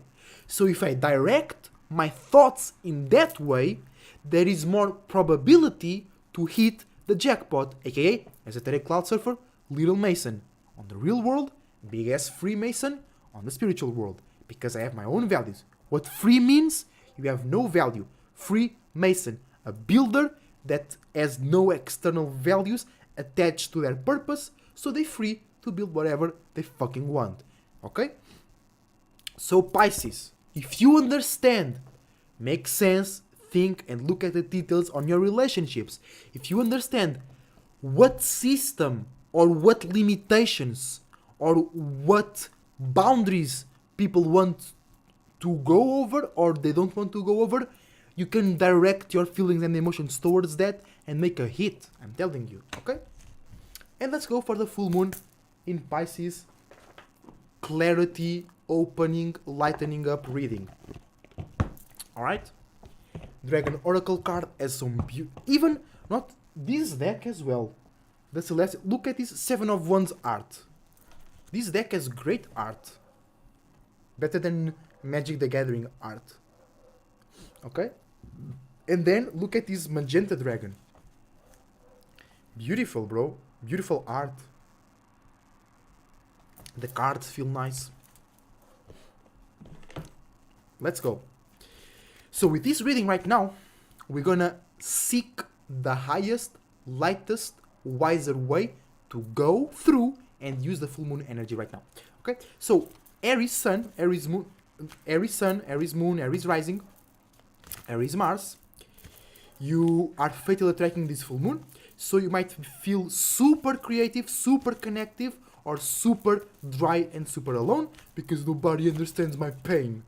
So if I direct my thoughts in that way, there is more probability to hit the jackpot, aka Esoteric Cloud Surfer, Little Mason. On the real world, big ass Freemason on the spiritual world. Because I have my own values. What free means? You have no value. Freemason, a builder that has no external values attached to their purpose, so they're free to build whatever they fucking want. Okay? So Pisces, if you understand, make sense, think and look at the details on your relationships. If you understand what system or what limitations or what boundaries people want to go over or they don't want to go over, you can direct your feelings and emotions towards that and make a hit. I'm telling you, okay? And let's go for the full moon in Pisces. Clarity, opening, lightening up reading. Alright? Dragon Oracle card has some even not this deck as well. The Celestial. Look at this Seven of Wands art. This deck has great art. Better than Magic the Gathering art. Okay? And then look at this Magenta Dragon. Beautiful, bro. Beautiful art. The cards feel nice. Let's go. So with this reading right now, we're gonna seek the highest, lightest, wiser way to go through and use the full moon energy right now. Okay? So Aries Sun, Aries Moon, Aries Sun, Aries Moon, Aries Rising, Aries Mars. You are fatally attracting this full moon, so you might feel super creative, super connective, or super dry and super alone because nobody understands my pain.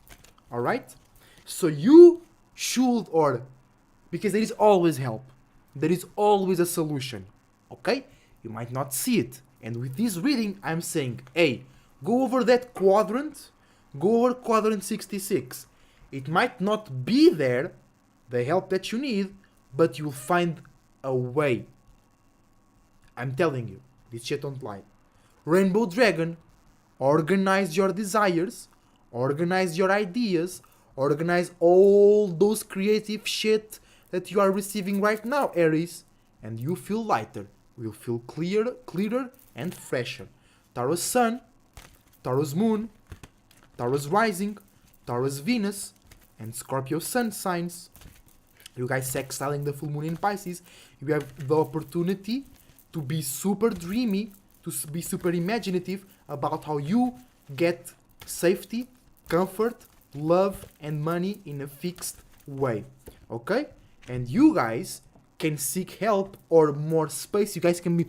Alright? So you should, or because there is always help, there is always a solution. Okay? You might not see it. And with this reading, I'm saying, hey, go over that quadrant, go over quadrant 66. It might not be there, the help that you need, but you'll find a way. I'm telling you, this shit don't lie. Rainbow Dragon, organize your desires, organize your ideas, organize all those creative shit that you are receiving right now, Aries, and you feel lighter. You'll feel clearer and fresher. Taurus Sun, Taurus Moon, Taurus Rising, Taurus Venus, and Scorpio Sun signs. You guys sextiling the full moon in Pisces. You have the opportunity to be super dreamy, to be super imaginative about how you get safety, comfort, love, and money in a fixed way. Okay? And you guys can seek help or more space. You guys can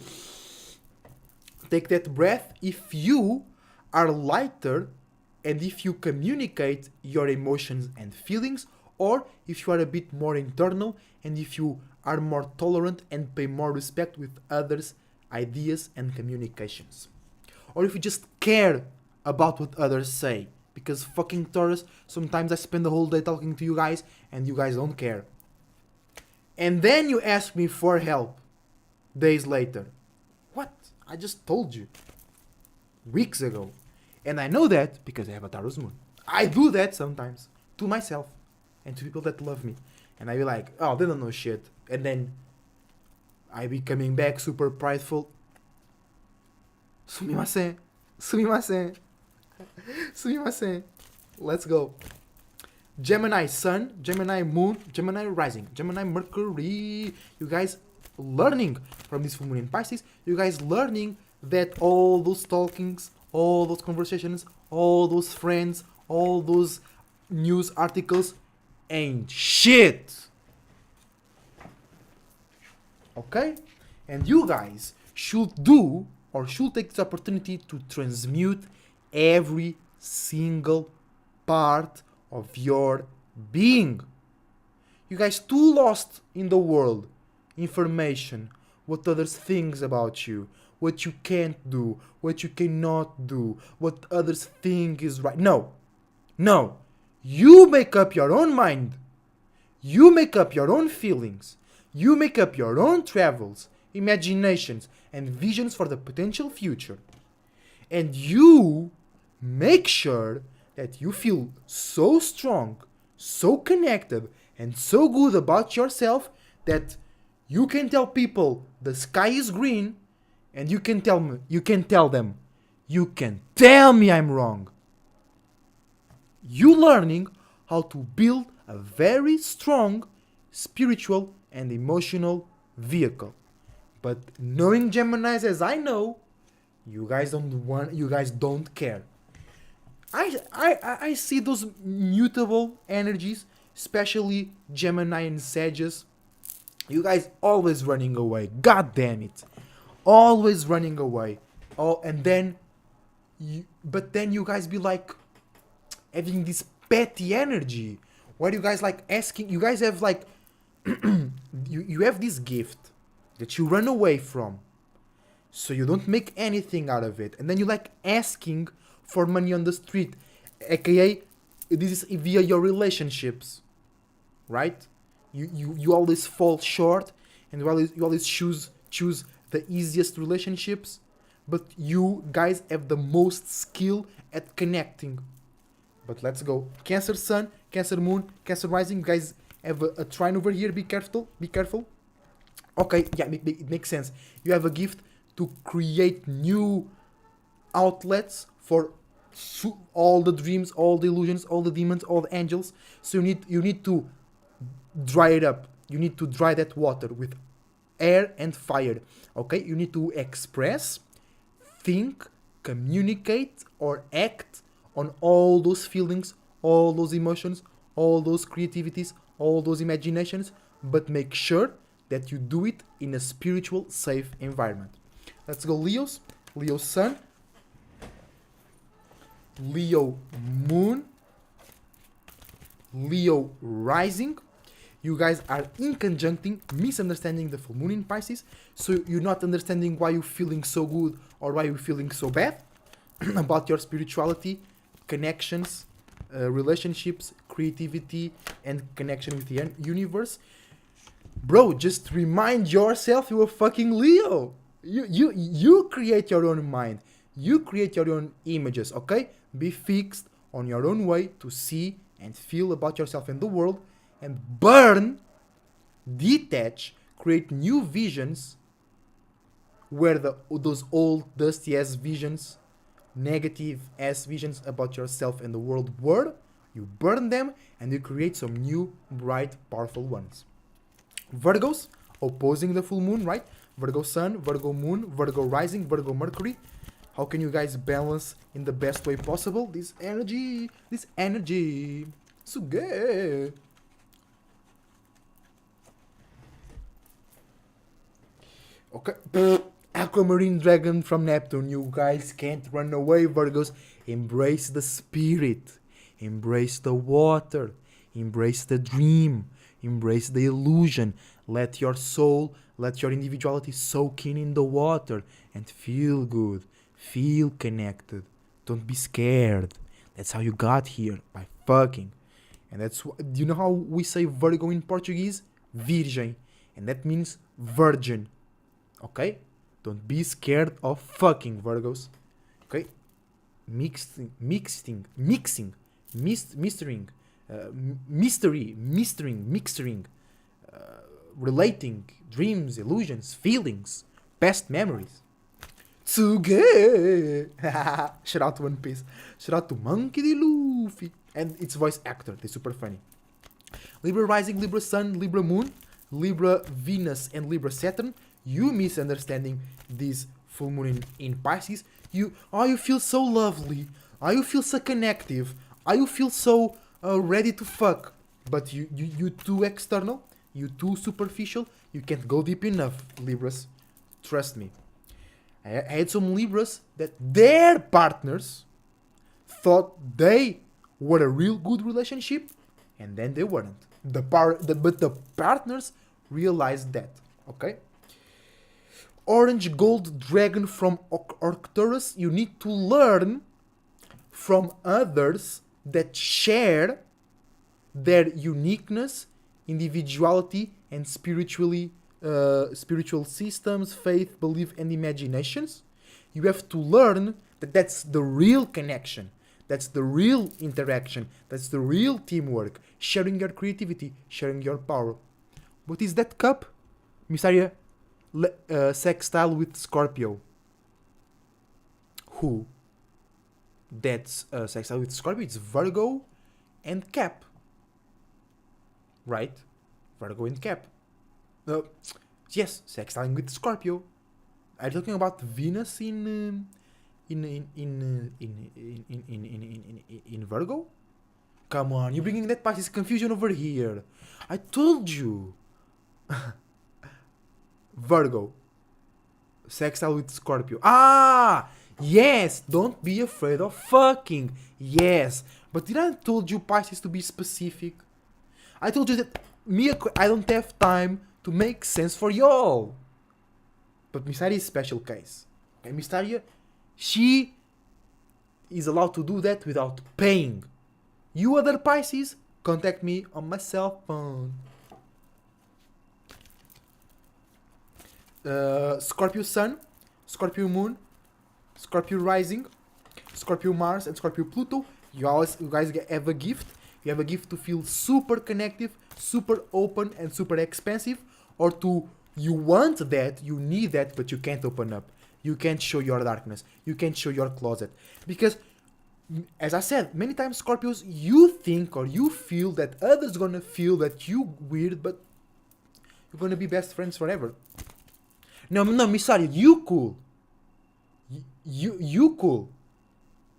take that breath if you are lighter and if you communicate your emotions and feelings, or if you are a bit more internal and if you are more tolerant and pay more respect with others' ideas and communications. Or if you just care about what others say. Because fucking Taurus, sometimes I spend the whole day talking to you guys and you guys don't care. And then you ask me for help days later. What? I just told you. Weeks ago. And I know that because I have a Taurus moon. I do that sometimes. To myself. And to people that love me. And I be like, oh, they don't know shit. And then I be coming back super prideful. Sumimasen. Sumimasen. Sumimasen. Let's go. Gemini Sun, Gemini Moon, Gemini Rising, Gemini Mercury. You guys learning from this full moon in Pisces. You guys learning that all those talkings, all those conversations, all those friends, all those news articles ain't shit. Okay? And you guys should do or should take this opportunity to transmute every single part of your being. You guys too lost in the world. Information, what others think about you, what you can't do, what you cannot do, what others think is right. No. No. You make up your own mind. You make up your own feelings. You make up your own travels, imaginations, and visions for the potential future. And you make sure that you feel so strong, so connected, and so good about yourself that you can tell people the sky is green, and you can tell them, you can tell me I'm wrong. You learning how to build a very strong spiritual and emotional vehicle. But knowing Geminis as I know, you guys don't care. I see those mutable energies, especially Gemini and Sagittarius. You guys always running away. God damn it. Always running away. Oh, and then but then you guys be like having this petty energy. Why do you guys like asking? You guys have like you have this gift that you run away from, so you don't make anything out of it, and then you like asking for money on the street, aka this is via your relationships, right? You always fall short, and you always choose the easiest relationships, but you guys have the most skill at connecting. But let's go. Cancer Sun, Cancer Moon, Cancer Rising. You guys have a trine over here. Be careful. Be careful. Okay, yeah, it makes sense. You have a gift to create new outlets for all the dreams, all the illusions, all the demons, all the angels. So you need to dry it up. You need to dry that water with air and fire. Okay, you need to express, think, communicate, or act on all those feelings, all those emotions, all those creativities, all those imaginations, but make sure that you do it in a spiritual, safe environment. Let's go, Leos. Leo Sun, Leo Moon, Leo Rising. You guys are inconjuncting, misunderstanding the full moon in Pisces, so you're not understanding why you're feeling so good or why you're feeling so bad about your spirituality, connections, relationships, creativity, and connection with the universe. Bro, just remind yourself you're a fucking Leo. You create your own mind. You create your own images, okay? Be fixed on your own way to see and feel about yourself and the world, and burn, detach, create new visions where those old dusty ass visions, negative ass visions about yourself and the world were. You burn them and you create some new, bright, powerful ones. Virgos, opposing the full moon, right? Virgo Sun, Virgo Moon, Virgo Rising, Virgo Mercury. How can you guys balance in the best way possible this energy? So good. Okay. Aquamarine Dragon from Neptune. You guys can't run away, Virgos. Embrace the spirit. Embrace the water. Embrace the dream. Embrace the illusion. Let your soul, let your individuality soak in the water and feel good. Feel connected. Don't be scared. That's how you got here, by fucking. And that's, do you know how we say Virgo in Portuguese? Virgem. And that means virgin. Okay? Don't be scared of fucking, Virgos. Okay? Mixing, relating, dreams, illusions, feelings, past memories. Tsuge! Shout out to One Piece. Shout out to Monkey D. Luffy. And its voice actor. They're super funny. Libra Rising, Libra Sun, Libra Moon, Libra Venus, and Libra Saturn. You misunderstanding this full moon in Pisces. You feel so lovely. You feel so connective. You feel so ready to fuck. But you too external. You too superficial. You can't go deep enough, Libras. Trust me. I had some Libras that their partners thought they were a real good relationship, and then they weren't. but the partners realize that. Okay. Orange Gold Dragon from Arcturus. You need to learn from others that share their uniqueness, individuality, and spiritual systems, faith, belief, and imaginations. You have to learn that that's the real connection. That's the real interaction. That's the real teamwork. Sharing your creativity, sharing your power. What is that cup? Mysteria sextile with Scorpio. Who? That's sextile with Scorpio. It's Virgo and Cap. Right? Virgo and Cap. Yes, sextiling with Scorpio. Are you talking about Venus in Virgo? Come on, you're bringing that Pisces confusion over here. I told you. Virgo. Sextile with Scorpio. Ah! Yes! Don't be afraid of fucking. Yes. But did I told you Pisces to be specific? I told you that I don't have time to make sense for y'all. But Mysteria is a special case. Okay, Mysteria, she is allowed to do that without paying. You other Pisces, contact me on my cell phone. Scorpio Sun, Scorpio Moon, Scorpio Rising, Scorpio Mars, and Scorpio Pluto. You guys have a gift. You have a gift to feel super connective, super open, and super expansive. Or you want that, you need that, but you can't open up. You can't show your darkness. You can't show your closet. Because, as I said, many times Scorpios, you think or you feel that others gonna feel that you weird, but you're gonna be best friends forever. No, Mysteria, you cool. You cool.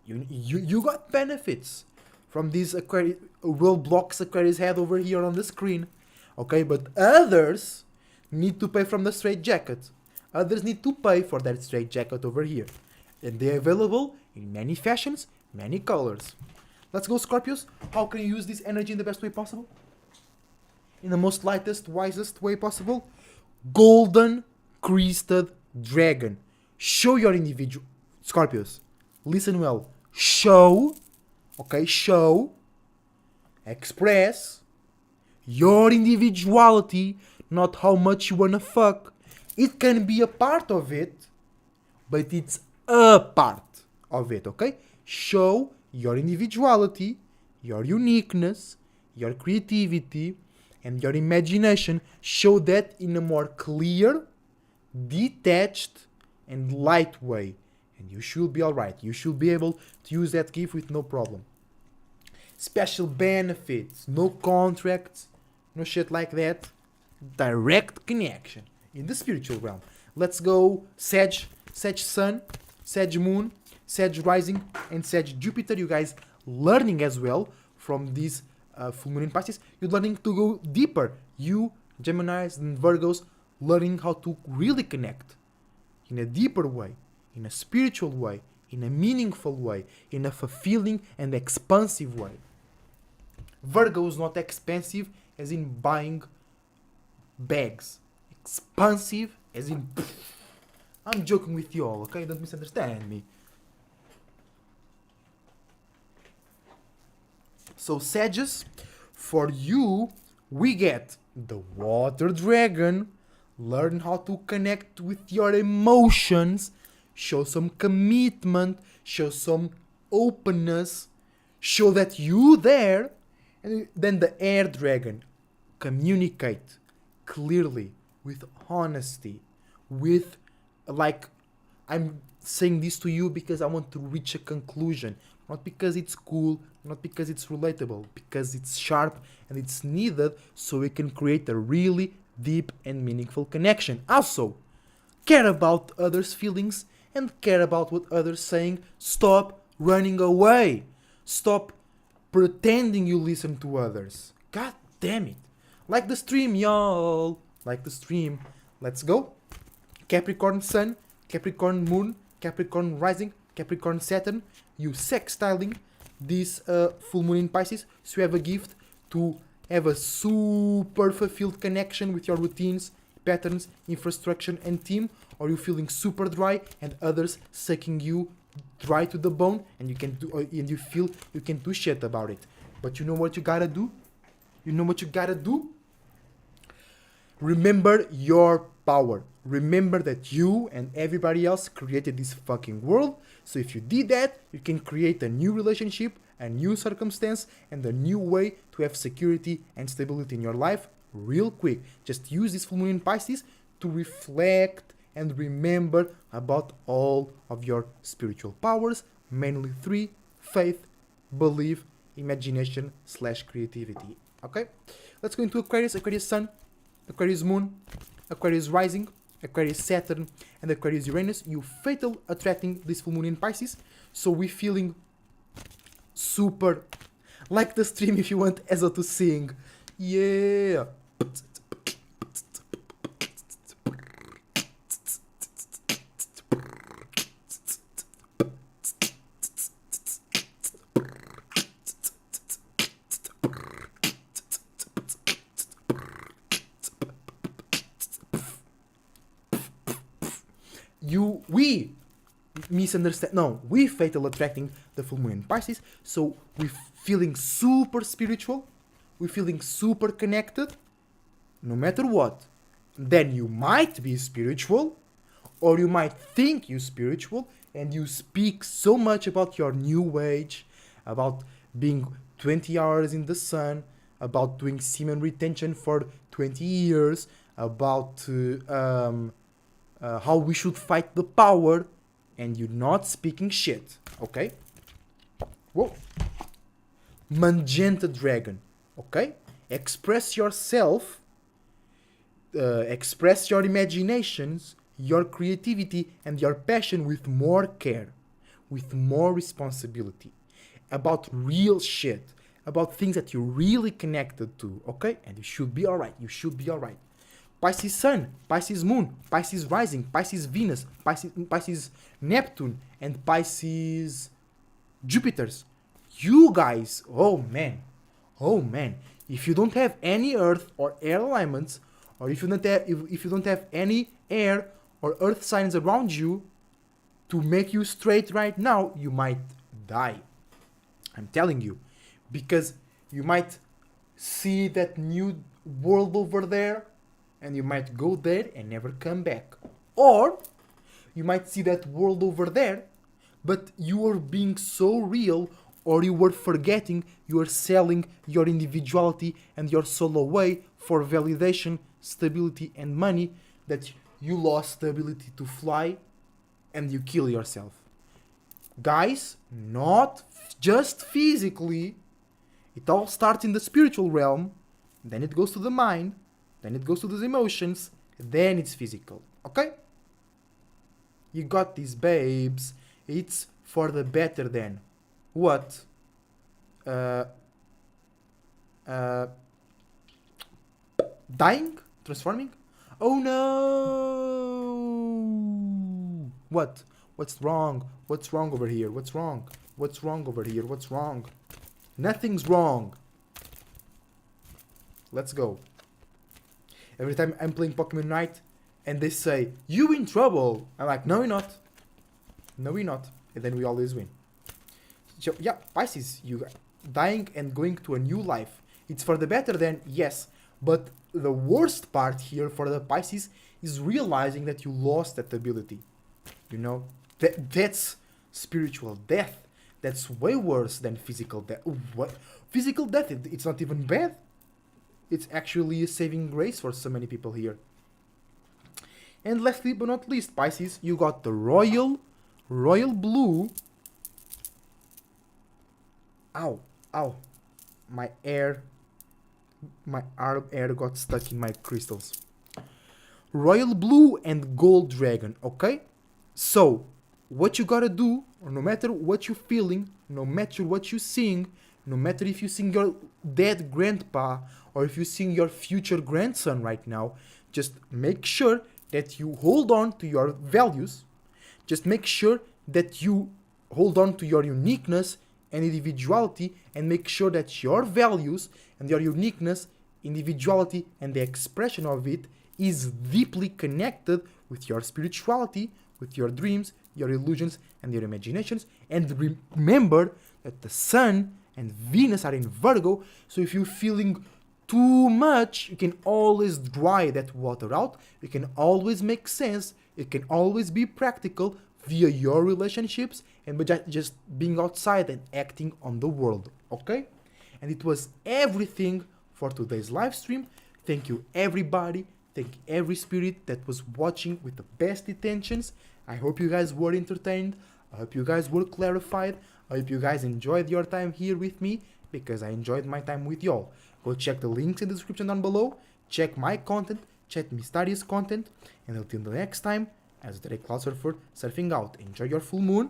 You got benefits from these roadblocks Aquarius had over here on the screen. Okay, but others need to pay from the straight jacket. Others need to pay for that straight jacket over here. And they're available in many fashions, many colors. Let's go, Scorpios. How can you use this energy in the best way possible? In the most lightest, wisest way possible? Golden Crested Dragon. Show your individual... Scorpios, listen well. Show, express your individuality, not how much you wanna fuck. It can be a part of it, but it's a part of it, okay? Show your individuality, your uniqueness, your creativity, and your imagination. Show that in a more clear, detached, and light way. And you should be alright. You should be able to use that gift with no problem. Special benefits, no contracts, no shit like that. Direct connection in the spiritual realm. Let's go Sag Sun, Sag Moon, Sag Rising, and Sag Jupiter. You guys learning as well from these full moon in Pisces. You're learning to go deeper. You, Geminis and Virgos, learning how to really connect in a deeper way, in a spiritual way, in a meaningful way, in a fulfilling and expansive way. Virgo is not expensive as in buying bags. Expansive as in... I'm joking with you all, okay? Don't misunderstand me. So Sagittarius, for you, we get the Water Dragon. Learn how to connect with your emotions. Show some commitment. Show some openness. Show that you there. And then the Air Dragon. Communicate clearly, with honesty, with, like, I'm saying this to you because I want to reach a conclusion. Not because it's cool, not because it's relatable, because it's sharp and it's needed so we can create a really deep and meaningful connection. Also, care about others' feelings and care about what others saying. Stop running away. Stop pretending you listen to others. God damn it. Like the stream, y'all. Like the stream. Let's go. Capricorn Sun, Capricorn Moon, Capricorn Rising, Capricorn Saturn. You sextiling this full moon in Pisces. So you have a gift to have a super fulfilled connection with your routines, patterns, infrastructure, and team, or you feeling super dry and others sucking you dry to the bone, and you feel you can do shit about it. But you know what you gotta do? You know what you gotta do? Remember your power. Remember that you and everybody else created this fucking world. So if you did that, you can create a new relationship, a new circumstance, and a new way to have security and stability in your life real quick. Just use this full moon in Pisces to reflect and remember about all of your spiritual powers, mainly three: faith, belief, imagination / creativity. Okay? Let's go into Aquarius, Aquarius Sun, Aquarius Moon, Aquarius Rising, Aquarius Saturn, and Aquarius Uranus. You fatal attracting this full moon in Pisces. So we're feeling super like the stream if you want Ezo to sing. Yeah. We misunderstand. No, we fatal attracting the full moon in Pisces. So we're feeling super spiritual. We're feeling super connected. No matter what. Then you might be spiritual, or you might think you're spiritual, and you speak so much about your new age, about being 20 hours in the sun, about doing semen retention for 20 years, about how we should fight the power, and you're not speaking shit, okay? Whoa. Magenta Dragon, okay? Express yourself, express your imaginations, your creativity, and your passion with more care, with more responsibility, about real shit, about things that you're really connected to, okay? And you should be alright, you should be alright. Pisces Sun, Pisces Moon, Pisces Rising, Pisces Venus, Pisces Neptune, and Pisces Jupiters. You guys, oh man, if you don't have any Earth or air alignments, or if you don't have any air or Earth signs around you to make you straight right now, you might die. I'm telling you, because you might see that new world over there, and you might go there and never come back. Or you might see that world over there, but you are being so real, or you were forgetting you are selling your individuality and your soul away for validation, stability, and money, that you lost the ability to fly and you kill yourself. Guys, not just physically. It all starts in the spiritual realm, then it goes to the mind, then it goes to the emotions, then it's physical. Okay? You got these, babes. It's for the better then. What? Dying? Transforming? Oh no! What? What's wrong? What's wrong over here? What's wrong? What's wrong over here? What's wrong? Nothing's wrong. Let's go. Every time I'm playing Pokemon Night and they say, "You in trouble," I'm like, "No, we're not. No, we're not." And then we always win. So, yeah, Pisces, you dying and going to a new life. It's for the better then, yes. But the worst part here for the Pisces is realizing that you lost that ability. You know? That's spiritual death. That's way worse than physical death. What? Physical death, it's not even bad. It's actually a saving grace for so many people here. And lastly but not least, Pisces, you got the royal blue. Ow, ow. My arm air got stuck in my crystals. Royal blue and gold dragon, okay? So, what you gotta do, or no matter what you're feeling, no matter what you're seeing, no matter if you sing your dead grandpa or if you sing your future grandson right now, just make sure that you hold on to your values. Just make sure that you hold on to your uniqueness and individuality, and make sure that your values and your uniqueness, individuality, and the expression of it is deeply connected with your spirituality, with your dreams, your illusions, and your imaginations. And remember that the Sun and Venus are in Virgo, so if you're feeling too much, you can always dry that water out, you can always make sense, it can always be practical via your relationships and by just being outside and acting on the world, okay? And it was everything for today's live stream. Thank you everybody, thank every spirit that was watching with the best intentions. I hope you guys were entertained, I hope you guys were clarified, I hope you guys enjoyed your time here with me, because I enjoyed my time with y'all. Go check the links in the description down below, check my content, check Mysterious content, and until the next time, as the Cloud Surfer surfing out, enjoy your full moon,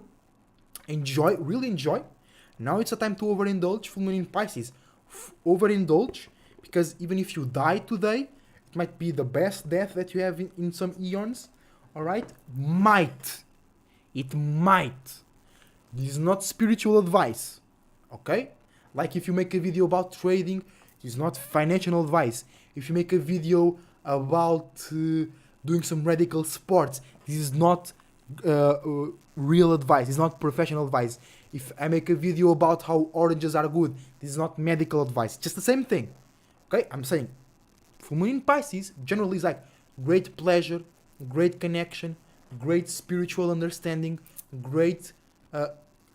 enjoy, really enjoy. Now it's a time to overindulge, full moon in Pisces, overindulge, because even if you die today, it might be the best death that you have in some eons, alright? It might. This is not spiritual advice, okay? Like if you make a video about trading, it's not financial advice. If you make a video about doing some radical sports, this is not real advice. It's not professional advice. If I make a video about how oranges are good, this is not medical advice. Just the same thing. Okay? I'm saying full moon in Pisces generally is like great pleasure, great connection, great spiritual understanding, great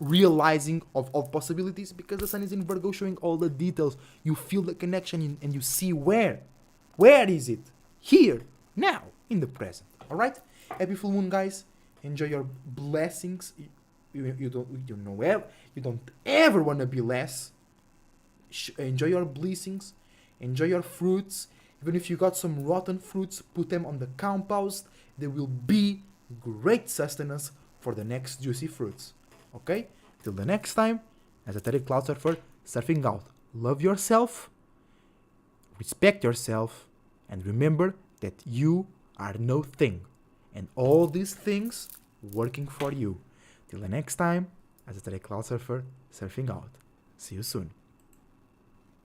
realizing of possibilities, because the Sun is in Virgo showing all the details. You feel the connection and you see where is it? Here, now, in the present. Alright? Happy full moon, guys. Enjoy your blessings. You don't ever want to be less. Enjoy your blessings. Enjoy your fruits. Even if you got some rotten fruits, put them on the compost. There will be great sustenance for the next juicy fruits. Okay? Till the next time, as a Cloud Surfer, surfing out. Love yourself, respect yourself, and remember that you are no thing. And all these things working for you. Till the next time, as a Cloud Surfer, surfing out. See you soon.